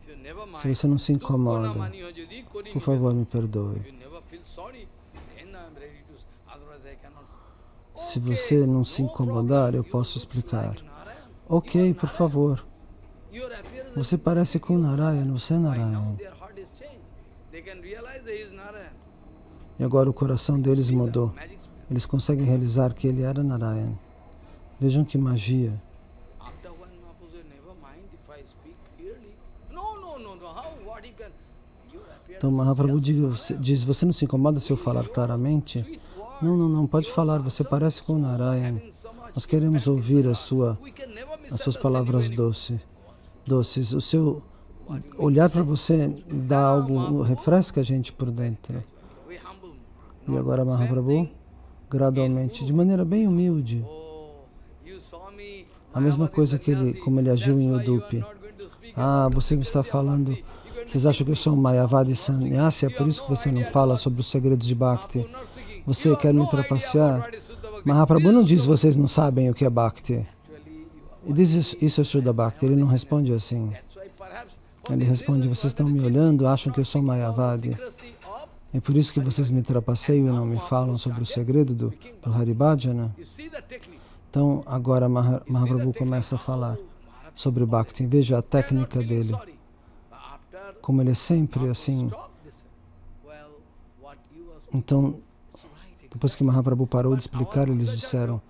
se você não se incomoda, por favor, me perdoe. Se você não se incomodar, eu posso explicar. Ok, por favor. Você parece com Narayana, você é Narayana. E agora o coração deles mudou. Eles conseguem realizar que ele era Narayana. Vejam que magia. Então Mahaprabhu diz, você não se incomoda se eu falar claramente? Não, pode falar, você parece com Narayana. Nós queremos ouvir as suas palavras doces. O seu olhar para você dá algo, refresca a gente por dentro. E agora Mahaprabhu, gradualmente, de maneira bem humilde, a mesma coisa como ele agiu em Udupi. Você me está falando Vocês acham que eu sou um Mayavadi Sannyasi? É por isso que você não fala sobre os segredos de Bhakti. Você quer me trapacear? Mahaprabhu não diz vocês não sabem o que é Bhakti. E diz isso é Shuddha Bhakti. Ele não responde assim. Ele responde, vocês estão me olhando, acham que eu sou Mayavadi. É por isso que vocês me trapaceiam e não me falam sobre o segredo do Haribhajana. Então, agora Mahaprabhu começa a falar sobre Bhakti. Veja a técnica dele. Como ele é sempre assim. Então, depois que Mahaprabhu parou de explicar, eles disseram,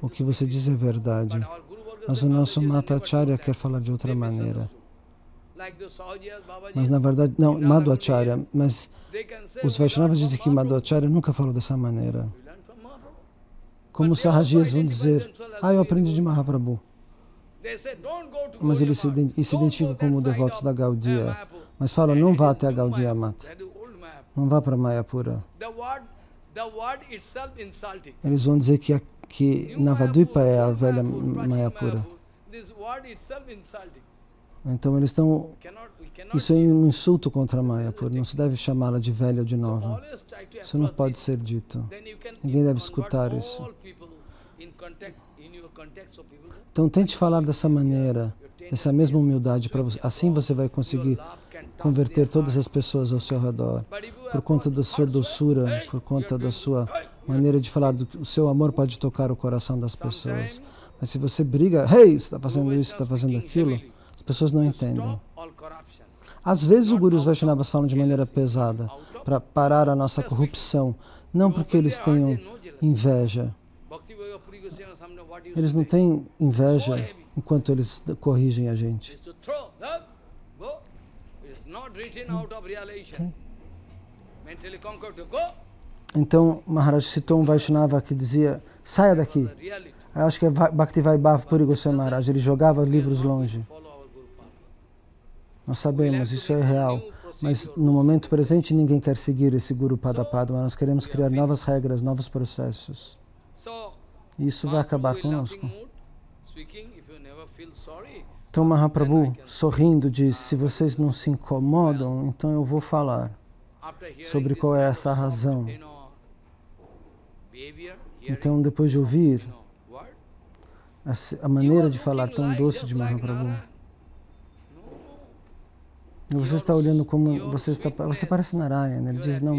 o que você diz é verdade. Mas o nosso Matacharya quer falar de outra maneira. Mas na verdade, não, Madhvacharya, mas os Vaishnavas dizem que Madhvacharya nunca falou dessa maneira. Como os Sahajiyas vão dizer, eu aprendi de Mahaprabhu. Mas eles se identificam como devotos da Gaudiya. Mas falam, não vá até a Gaudiya Mata. Não vá para Mayapura. Eles vão dizer que Navadvipa é a velha Mayapura. Então eles estão... Isso é um insulto contra a Mayapura. Não se deve chamá-la de velha ou de nova. Isso não pode ser dito. Ninguém deve escutar isso. Então tente falar dessa maneira, dessa mesma humildade para você. Assim você vai conseguir converter todas as pessoas ao seu redor. Por conta da sua doçura, por conta da sua maneira de falar, o seu amor pode tocar o coração das pessoas. Mas se você briga, você está fazendo isso, está fazendo aquilo, as pessoas não entendem. Às vezes os Gurus Vaishnavas falam de maneira pesada, para parar a nossa corrupção. Não porque eles tenham inveja. Eles não têm inveja enquanto eles corrigem a gente. Então, Maharaj citou um Vaishnava que dizia, saia daqui. Eu acho que é Bhaktivaibhav Puri Goswami Maharaj. Ele jogava livros longe. Nós sabemos, isso é real. Mas no momento presente ninguém quer seguir esse Guru Padapadma. Nós queremos criar novas regras, novos processos. E isso vai acabar conosco. Então Mahaprabhu, sorrindo, diz, se vocês não se incomodam, então eu vou falar sobre qual é essa razão. Então, depois de ouvir a maneira de falar tão doce de Mahaprabhu, você está olhando como você parece Narayana. Ele diz, não.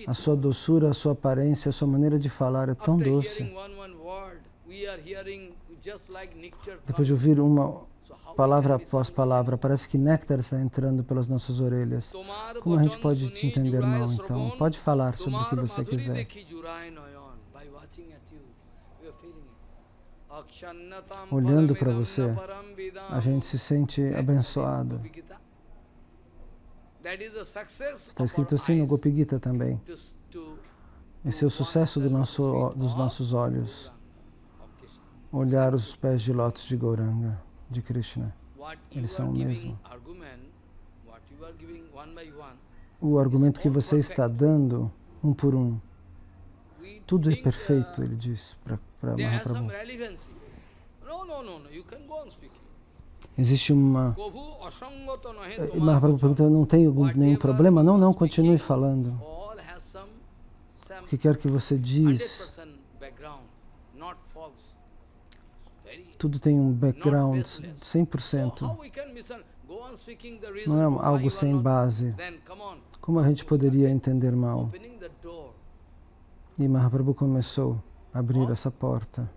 A sua doçura, a sua aparência, a sua maneira de falar é tão doce. Depois de ouvir uma palavra após palavra, parece que néctar está entrando pelas nossas orelhas. Como a gente pode te entender mal, então? Pode falar sobre o que você quiser. Olhando para você, a gente se sente abençoado. Está escrito assim no Gopi Gita também. Esse é o sucesso dos nossos olhos. Olhar os pés de lótus de Gauranga, de Krishna. Eles são o mesmo. O argumento que você está dando, um por um, tudo é perfeito, ele diz para Mahaprabhu. Existe uma... Mahaprabhu pergunta, não tem nenhum problema? Não, continue falando. O que quer que você diz, tudo tem um background 100%. Não é algo sem base. Como a gente poderia entender mal? E Mahaprabhu começou a abrir essa porta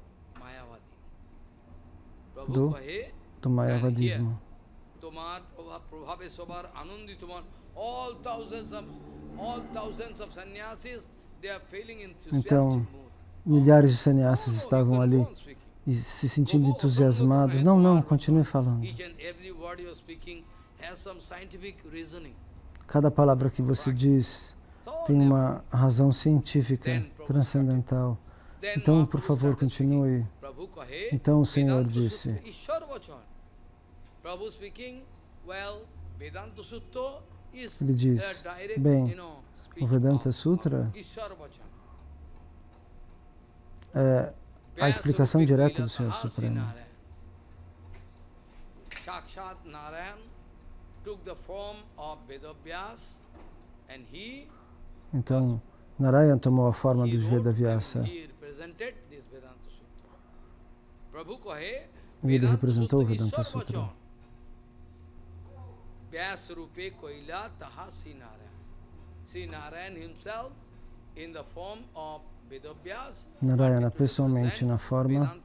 do Mayavadismo. Então, milhares de sannyasis estavam ali e se sentindo entusiasmados. Não, continue falando. Cada palavra que você diz tem uma razão científica transcendental. Então, por favor, continue. Então o Senhor disse, ele diz, bem, o Vedanta Sutra é a explicação direta do Senhor Supremo. Sakshat Narayan took the form of Vedavyas and he Então, Narayan tomou a forma dos Vedavyasa he represented this Vedanta Sutra. Prabhu kahe e ele Vedanta representou o Sutra Vedanta Ishwar Sutra. Vachan. Vyas Rupe Koila Taha Sri Narayan. Sri Narayan himself in the form of Vedavyas. Narayana, pessoalmente, na forma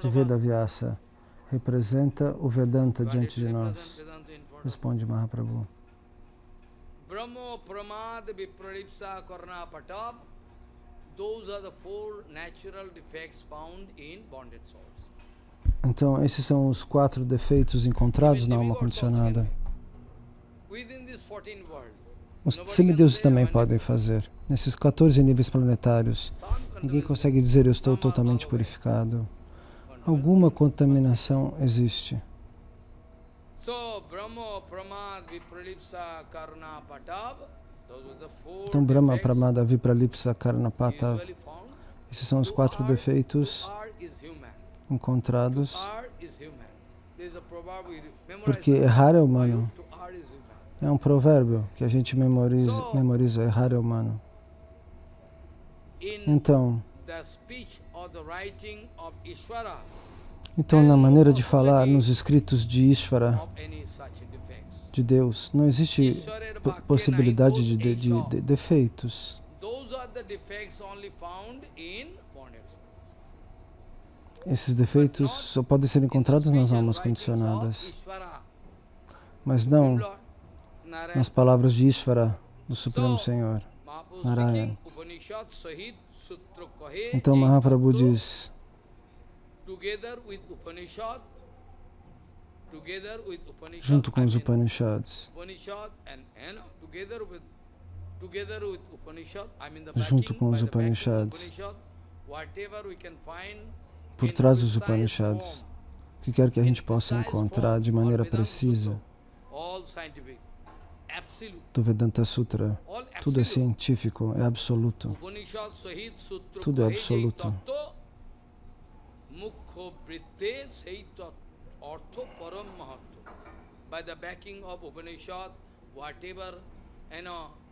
de Vedavyasa, representa o Vedanta diante de nós. Responde Mahaprabhu. Brahma, Pramad, Vipralipsa, Karna, Patab. Those are the four natural defects found in bonded souls. Então, esses são os 4 defeitos encontrados na alma condicionada. Within these 14 worlds, Os semideuses também podem fazer. Nesses 14 níveis planetários, ninguém consegue dizer eu estou totalmente purificado. Alguma contaminação existe. so Brahma, Pramad, Vipralipsa, Karna, Patab. Those are the four Então, Brahma, defects Pramada, Vipralipsa, Karna, Patav. usually found. Esses são os 4 defeitos To err is human. encontrados, Err is human. There is a proverb we memorize. porque errar é humano. To err is human. É um provérbio que a gente memoriza, errar é humano. In Então, the speech or the writing of Ishvara, na maneira de falar, nos escritos de Ishvara, of any such defects. de Deus, não existe possibilidade de defeitos. Those are the defects only found in bonded. Esses defeitos só podem ser encontrados nas almas condicionadas, mas não nas palavras de Ishvara, do Supremo Senhor, Narayana. Então Mahaprabhu diz, junto com os Upanishads, junto com os Upanishads, por trás dos Upanishads, o que quer que a gente possa encontrar de maneira precisa do Vedanta Sutra, tudo é científico, é absoluto. Tudo é absoluto.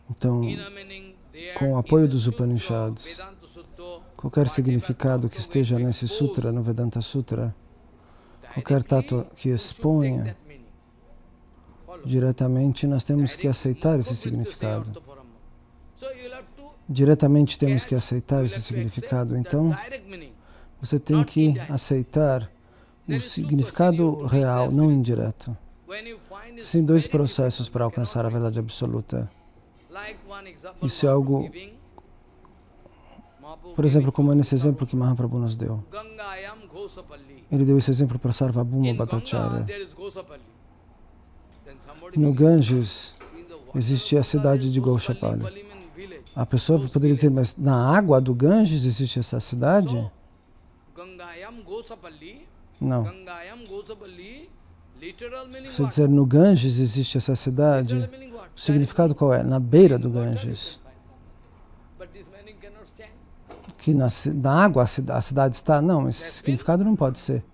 Então, com o apoio dos Upanishads, qualquer significado que esteja nesse sutra, no Vedanta Sutra, qualquer tato que exponha diretamente, nós temos que aceitar esse significado. Diretamente temos que aceitar esse significado. Então, você tem que aceitar o significado real, não indireto. Existem 2 processos para alcançar a verdade absoluta. Isso é algo, por exemplo, como nesse exemplo que Mahaprabhu nos deu. Ele deu esse exemplo para Sarvabhauma Bhattacharya. No Ganges existe a cidade de Goshapali. A pessoa poderia dizer, mas na água do Ganges existe essa cidade? Não. Se dizer no Ganges existe essa cidade, o significado qual é? Na beira do Ganges. Que na água a cidade está? Não, esse significado não pode ser.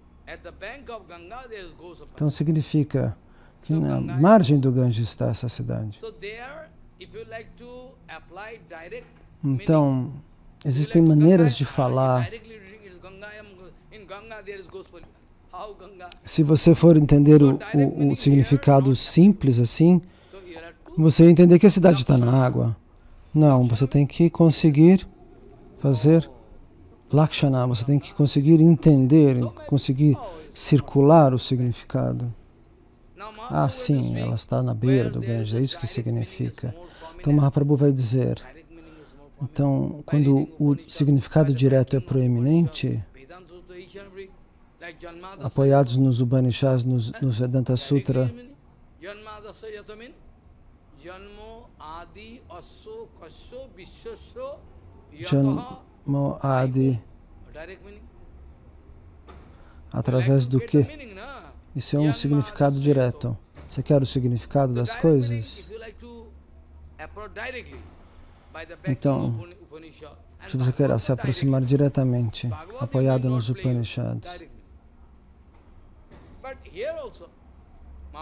Então significa que na margem do Ganges está essa cidade. Então, existem maneiras de falar. Se você for entender o significado simples assim, você vai entender que a cidade está na água. Não, você tem que conseguir fazer Lakshana, você tem que conseguir entender, conseguir circular o significado. Ah, sim, ela está na beira do Ganges, é isso que significa. Então Mahaprabhu vai dizer, então, quando o significado direto é proeminente, apoiados nos Upanishads, nos Vedanta Sutra, Janmo Adi, através do que? Isso é um significado direto. Você quer o significado das coisas? Então, se você quer se aproximar diretamente, apoiado nos Upanishads.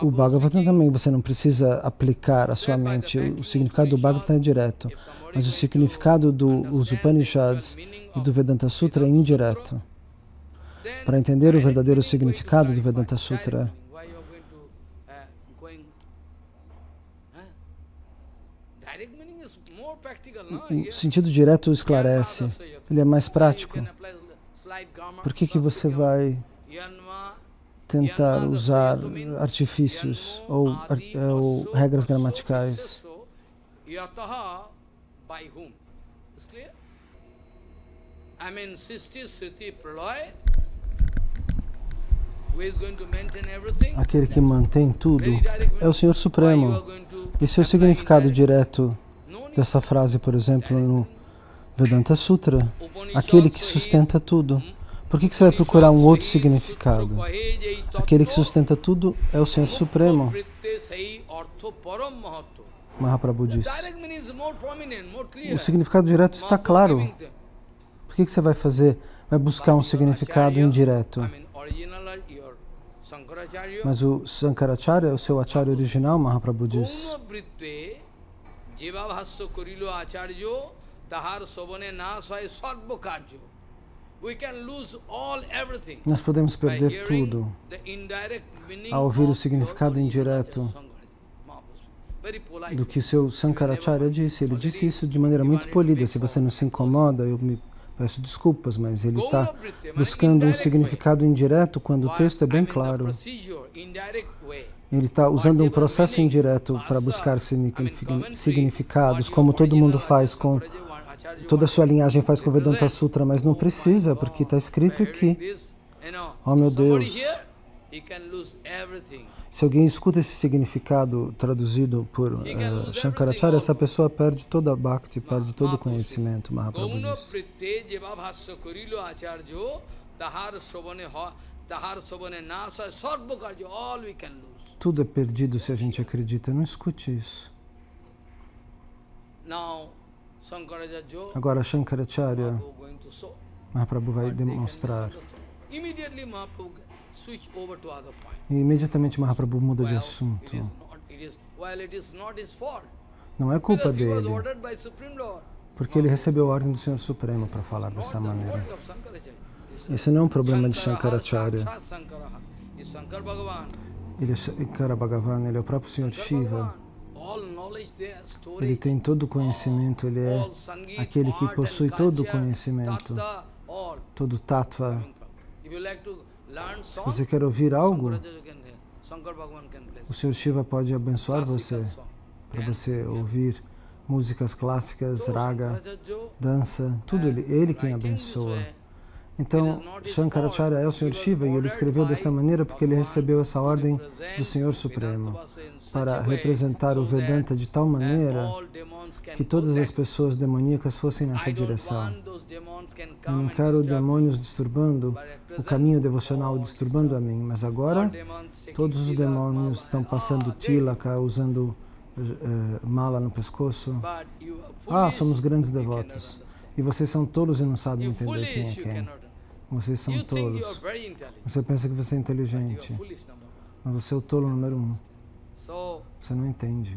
O Bhagavatam também, você não precisa aplicar a sua mente. O significado do Bhagavatam é direto, mas o significado dos Upanishads e do Vedanta Sutra é indireto. Para entender o verdadeiro significado do Vedanta Sutra, o sentido direto esclarece, ele é mais prático. Por que você vai tentar usar artifícios ou regras gramaticais? Aquele que mantém tudo é o Senhor Supremo. Esse é o significado direto dessa frase, por exemplo, no Vedanta Sutra. Aquele que sustenta tudo. Por que você vai procurar um outro significado? Aquele que sustenta tudo é o Senhor Supremo. Mahaprabhu disse. O significado direto está claro. Por que você vai fazer? Vai buscar um significado indireto. Mas o Sankaracharya, o seu acharya original, Mahaprabhu diz. Nós podemos perder tudo ao ouvir o significado indireto do que seu Sankaracharya disse. Ele disse isso de maneira muito polida. Se você não se incomoda, eu me peço desculpas, mas ele está buscando um significado indireto quando o texto é bem claro. Ele está usando um processo indireto para buscar significados, como todo mundo faz com... Toda a sua linhagem faz com o Vedanta Sutra, mas não precisa, porque está escrito aqui. Oh meu Deus! Se alguém escuta esse significado traduzido por Shankaracharya, essa pessoa perde toda a bhakti, perde todo o conhecimento, Mahaprabhu diz. Tudo é perdido se a gente acredita. Não escute isso. Agora Shankaracharya, Mahaprabhu vai demonstrar. E imediatamente Mahaprabhu muda de assunto. Não é culpa dele, porque ele recebeu a ordem do Senhor Supremo para falar dessa maneira. Esse não é um problema de Shankaracharya. Ele é Shankara Bhagavan, ele é o próprio Senhor Shiva. Ele tem todo o conhecimento, ele é aquele que possui todo o conhecimento, todo o tattva. Se você quer ouvir algo, o Senhor Shiva pode abençoar você, para você ouvir músicas clássicas, raga, dança, tudo ele quem abençoa. Então, Shankaracharya é o Senhor Shiva e ele escreveu dessa maneira porque ele recebeu essa ordem do Senhor Supremo para representar o Vedanta de tal maneira que todas as pessoas demoníacas fossem nessa direção. Eu não quero demônios disturbando o caminho devocional, disturbando a mim, mas agora todos os demônios estão passando tilaka, usando mala no pescoço. Somos grandes devotos. E vocês são tolos e não sabem entender quem é quem. Vocês são tolos. Você pensa que você é inteligente, mas você é o tolo número 1. Você não entende.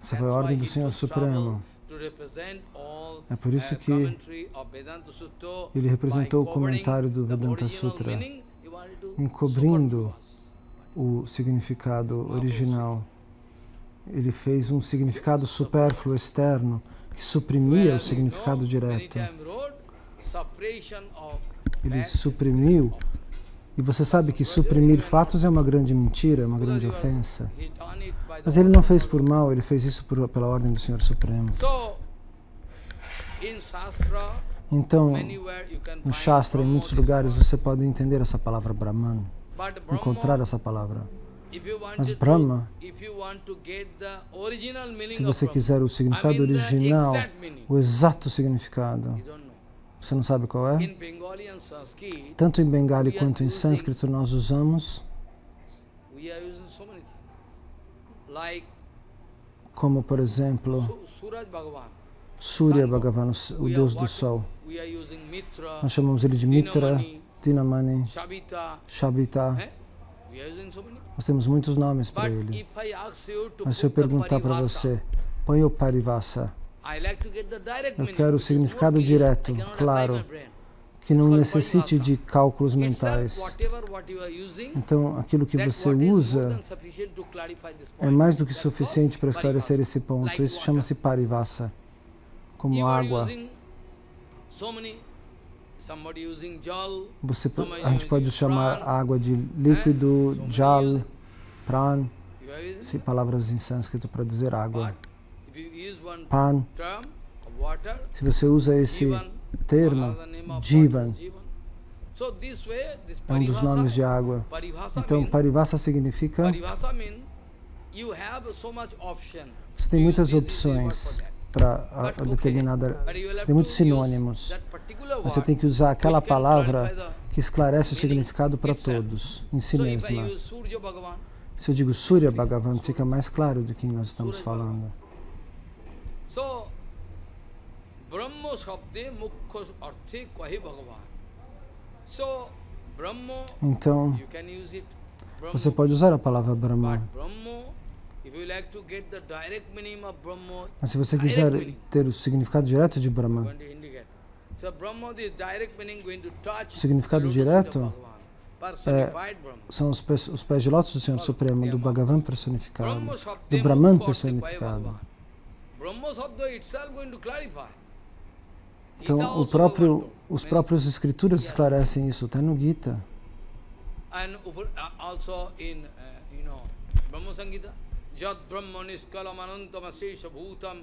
Essa foi a ordem do Senhor Supremo. É por isso que ele representou o comentário do Vedanta Sutra, encobrindo o significado original. Ele fez um significado supérfluo externo que suprimia o significado direto. Ele suprimiu. E você sabe que suprimir fatos é uma grande mentira, é uma grande ofensa. Mas ele não fez por mal, ele fez isso pela ordem do Senhor Supremo. Então, no Shastra, em muitos lugares, você pode entender essa palavra Brahman, encontrar essa palavra. Mas Brahma, se você quiser o significado original, o exato significado, você não sabe qual é? Tanto em Bengali quanto em sânscrito nós usamos como, por exemplo, Surya Bhagavan, o Deus do Sol. We are using Mitra, Nós chamamos ele de Mitra, Dinamani, Shabita. Shabita. We are using so many. Nós temos muitos nomes para But ele. if I ask you to Mas se eu put the perguntar para parivasa, você, põe o Parivasa. I like to get the direct Eu meaning, quero o which is more significado clear. direto, I cannot apply claro, my brain. que não called necessite Parivasa. de cálculos Itself, mentais. what you are using, Então, aquilo que that você what is more usa than sufficient to clarify this é point. mais do que That's suficiente para called esclarecer parivasa. esse ponto. Like Isso water. chama-se Parivasa, como You are água. using so many, somebody using jal, A gente pode chamar a água de líquido, jal, pran, you are using, palavras em sânscrito para dizer água. if you use one Pan, term of water, se você usa esse Jivan, termo, another name of Jivan, water, Jivan. So this way, this é um dos nomes de água. parivasa Então, means, Parivasa significa parivasa means you have so much option. você tem You muitas use this word opções for that. para a But okay, determinada. but you will Você have tem muitos to use sinônimos. that particular Você word tem que usar aquela which can palavra clarify que esclarece o meaning significado para itself. todos, em si So if I mesma. use Surya Bhagavan, Se eu digo Surya Bhagavan, fica mais claro de quem nós estamos Surya falando. so Brahma Shabde Mukha Arthe Kahi Bhagavan. So Brahma, Então, you can use it. Brahma, você pode usar a palavra Brahma, but Brahma, if you like to get the direct meaning of Brahma, mas se você direct quiser meaning, ter o significado direto de I'm Brahma, going to indicate. So Brahma, the direct meaning going to touch o significado the lotus feet of direto Bhagavan, personified Brahma. são os pés de lótus do Senhor Supremo, do Bhagavan personificado, Brahma do Shabde Brahman Mukha Arthe Kahi personificado. Bhagavan. Brahma Shabda itself going to clarify. Então, Gita also going to. os próprios escrituras esclarecem isso, está no Gita. And also in, Brahma Sangita, Jat Brahma Niskalam Anantama Sesha Bhutam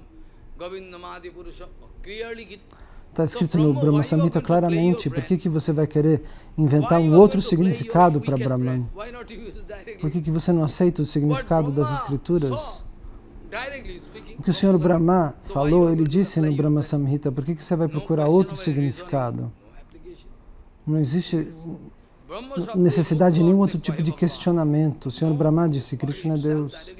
Govindamadi Purusha. Clearly, Gita. Está escrito no Brahma Samhita claramente. Por que você vai querer inventar um outro significado para Brahman? Por que você não aceita o significado das escrituras? O que o Senhor Brahma falou, ele disse no Brahma Samhita. Por que você vai procurar outro significado? Não existe necessidade de nenhum outro tipo de questionamento. O Senhor Brahma disse, Krishna é Deus.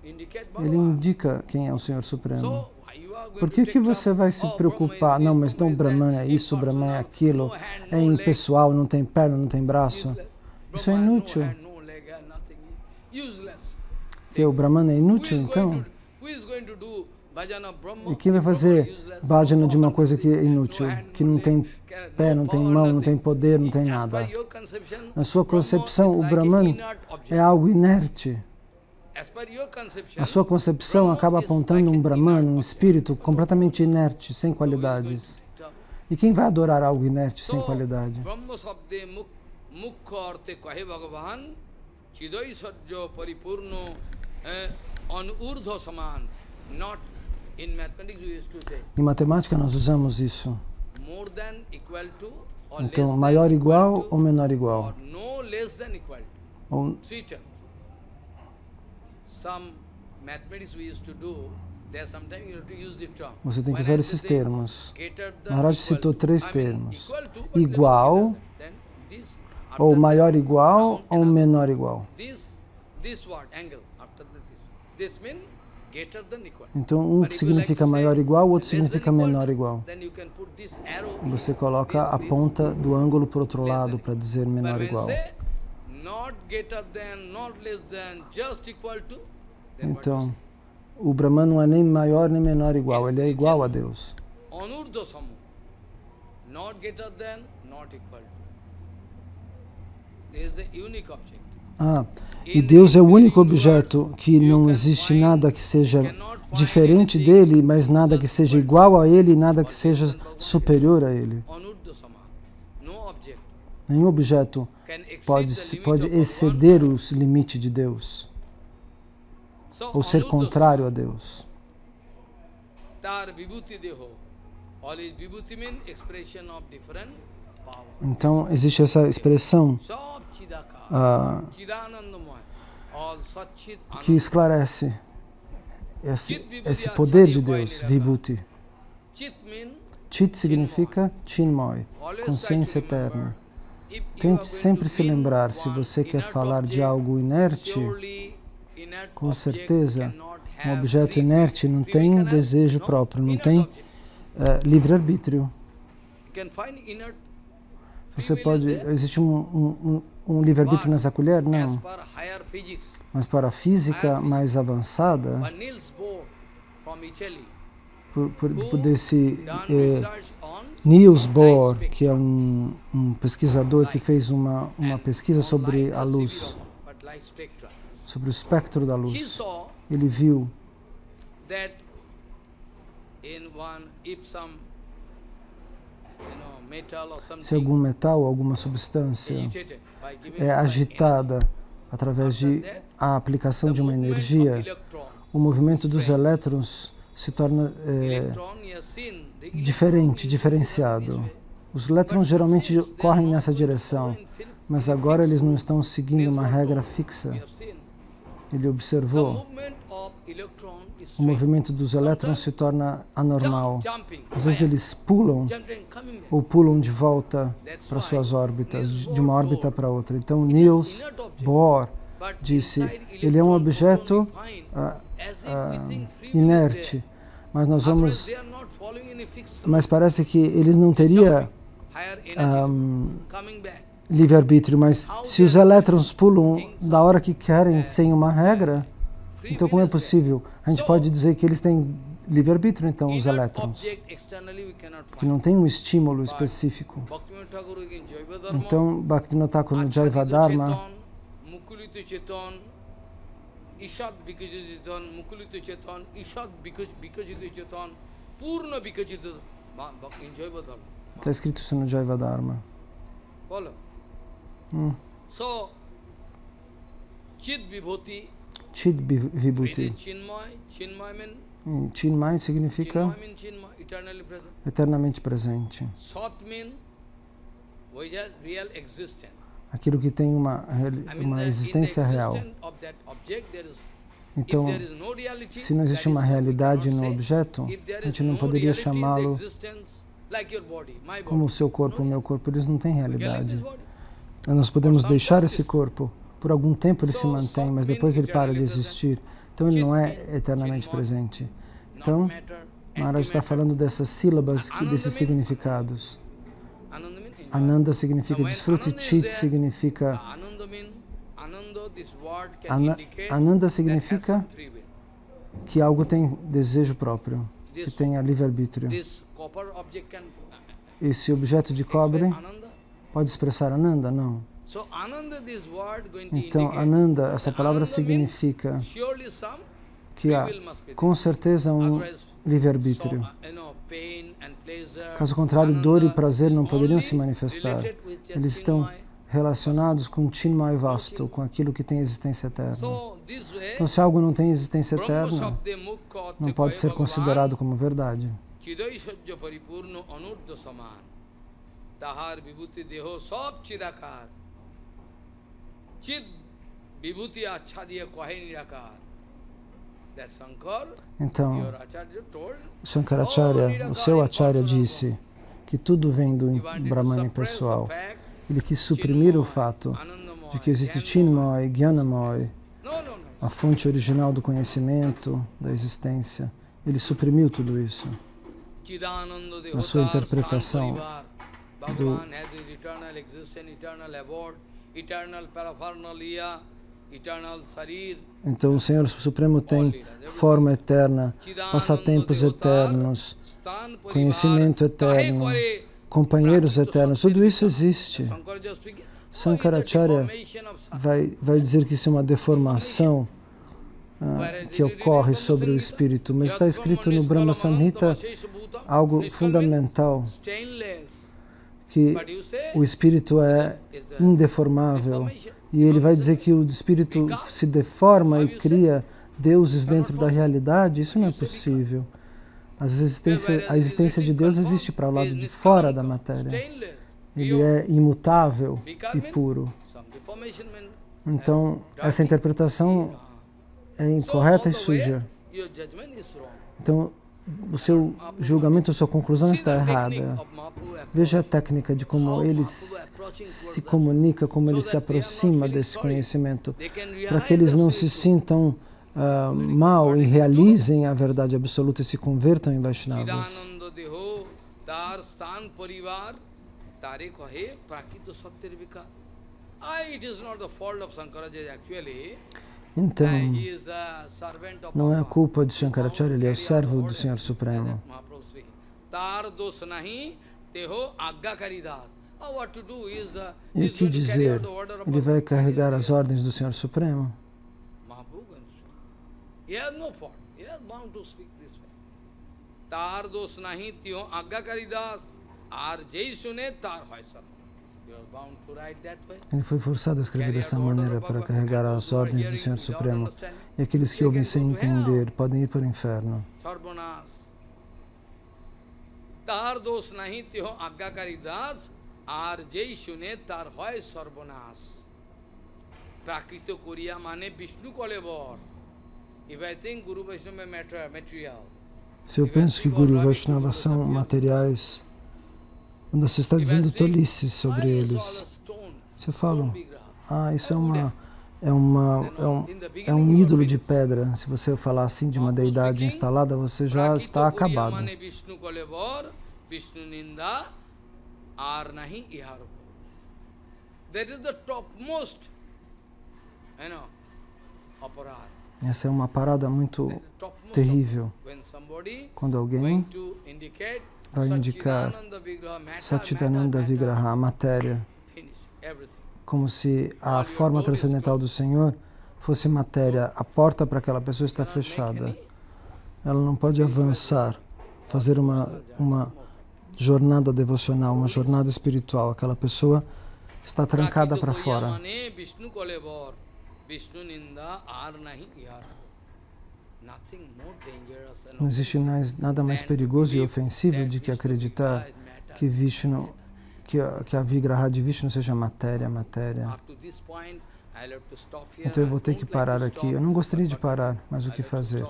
Ele indica quem é o Senhor Supremo. Por que você vai se preocupar? Não, mas não, Brahman é isso, Brahman é aquilo, é impessoal, não tem perna, não tem braço. Isso é inútil. Porque o Brahman é inútil, então? E quem vai fazer bhajana de uma coisa que é inútil, que não tem pé, não tem mão, não tem poder, não tem nada? Na sua concepção, o Brahman é algo inerte. A sua concepção acaba apontando um Brahman, um espírito completamente inerte, sem qualidades. E quem vai adorar algo inerte, sem qualidade? Em matemática nós usamos isso. Então, maior igual ou menor igual? Ou você tem que usar esses termos. Maharaj citou 3 termos. Igual, ou maior igual, ou menor igual. Então, um significa maior igual, o outro significa menor igual. Você coloca a ponta do ângulo para o outro lado para dizer menor igual. Então, o Brahman não é nem maior nem menor igual, ele é igual a Deus. E Deus é o único objeto que não existe nada que seja diferente dele, mas nada que seja igual a ele, nada que seja superior a ele. Nenhum objeto pode exceder os limites de Deus, ou ser contrário a Deus. Então, existe essa expressão que esclarece esse poder de Deus, Vibhuti. Chit significa Chinmoy, consciência eterna. Tente sempre se lembrar, se você quer falar de algo inerte, com certeza, Um objeto inerte não tem desejo próprio, não tem livre-arbítrio. Você pode... Existe um livre-arbítrio nessa colher? Não. Mas para a física mais avançada, por desse Niels Bohr, que é um pesquisador que fez uma pesquisa sobre a luz, sobre o espectro da luz, ele viu se algum metal, alguma substância é agitada através de a aplicação de uma energia, o movimento dos elétrons se torna diferenciado. Os elétrons geralmente correm nessa direção, mas agora eles não estão seguindo uma regra fixa. Ele observou. O movimento dos elétrons se torna anormal. Às vezes eles pulam ou pulam de volta para suas órbitas, de uma órbita para outra. Então Niels Bohr disse, ele é um objeto inerte, mas nós vamos... Mas parece que eles não teriam livre-arbítrio, mas se os elétrons pulam da hora que querem, sem uma regra, então como é possível? A gente pode dizer que eles têm livre-arbítrio, então, os elétrons, que não tem um estímulo específico. Então, Bhaktivinoda Thakur no Jaiva Dharma, está escrito isso no Jaiva Dharma. Chid Vibhuti. Chinmay significa eternamente presente. Aquilo que tem uma existência real. Então, se não existe uma realidade no objeto, a gente não poderia chamá-lo como o seu corpo, o meu corpo. Eles não têm realidade. Nós podemos deixar esse corpo. Por algum tempo ele se mantém, mas depois ele para de existir. Então ele não é eternamente presente. Então, Maharaj está falando dessas sílabas, desses significados. Ananda significa desfrute, Chit significa... Ananda significa que algo tem desejo próprio, que tenha livre-arbítrio. Esse objeto de cobre pode expressar Ananda? Não. Então, Ananda, essa palavra significa que há, com certeza, um livre-arbítrio. Caso contrário, dor e prazer não poderiam se manifestar. Eles estão relacionados com Chinmay Vastu, com aquilo que tem existência eterna. Então, se algo não tem existência eterna, não pode ser considerado como verdade. Então, Shankaracharya, o seu Acharya, disse que tudo vem do Brahmani pessoal. Ele quis suprimir o fato de que existe Chinmay, Jnanamoy, a fonte original do conhecimento, da existência. Ele suprimiu tudo isso na sua interpretação do Então o Senhor Supremo tem forma eterna, passatempos eternos, conhecimento eterno, companheiros eternos, tudo isso existe. Sankaracharya vai dizer que isso é uma deformação que ocorre sobre o espírito, mas está escrito no Brahma Samhita algo fundamental, que o espírito é indeformável, e ele vai dizer que o espírito se deforma e cria deuses dentro da realidade. Isso não é possível. A existência de Deus existe para o lado de fora da matéria. Ele é imutável e puro. Então, essa interpretação é incorreta e suja. Então, o seu julgamento, a sua conclusão está errada. Veja a técnica de como ele se comunica, como ele se aproxima desse conhecimento, para que eles não se sintam mal e realizem a verdade absoluta e se convertam em Vaishnavas. Chidananda Deho Tar Stan Parivar Tare Kahe Prakita Satya Vika. It is not the fault of Shankaracharya actually. Então, He is a servant of não é a Bhagavan. culpa de Shankaracharya, ele é o servo do Senhor Supremo. Mahaprabhu speaking. Tar dos nahi teho agyakari das. What to do is E o que dizer? Ele vai carregar as ordens do Senhor Supremo? Mahaprabhu can speak. He has no fault. He has bound to speak this way. Tar dos nahi teho agyakari das. Ar jai sune tar hoy sarva. He was bound to write that way. Ele foi forçado a escrever dessa maneira para carregar as ordens do Senhor Supremo. E aqueles que ouvem sem entender podem ir para o inferno. Sarvanas. Tar dos nahi teho agyakari das. Ar jai shune tar hoy sarvanas. Prakrito Kuriya mane Vishnu Kolebor. If I think Guru Vaishnava material. Se eu penso que Guru e Vaishnava são materiais, quando você está dizendo tolices sobre eles, se eu falo, isso é um ídolo de pedra. Se você falar assim de uma deidade instalada, você já está acabado. Essa é uma parada muito terrível. Quando alguém vai indicar Satchitananda Vigraha, a matéria, como se a forma transcendental do Senhor fosse matéria, a porta para aquela pessoa está fechada. Ela não pode avançar, fazer uma jornada devocional, uma jornada espiritual. Aquela pessoa está trancada para fora. Não existe nada mais perigoso e ofensivo do que acreditar que Vishnu, que a Vigraha de Vishnu seja matéria. Então eu vou ter que parar aqui. Eu não gostaria de parar, mas o que fazer?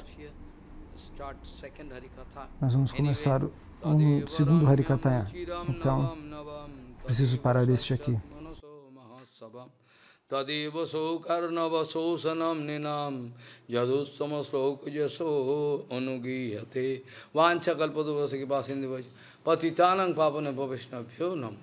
Nós vamos começar um segundo Harikatha. Então, preciso parar este aqui. Tadeva Sokarnava Sosanam Ninam Jadustama Sloka Jaso Anugiyate Vancha Kalpaduvasaki Pasindivaj Patitanang Papana Paveshnabhyo Namo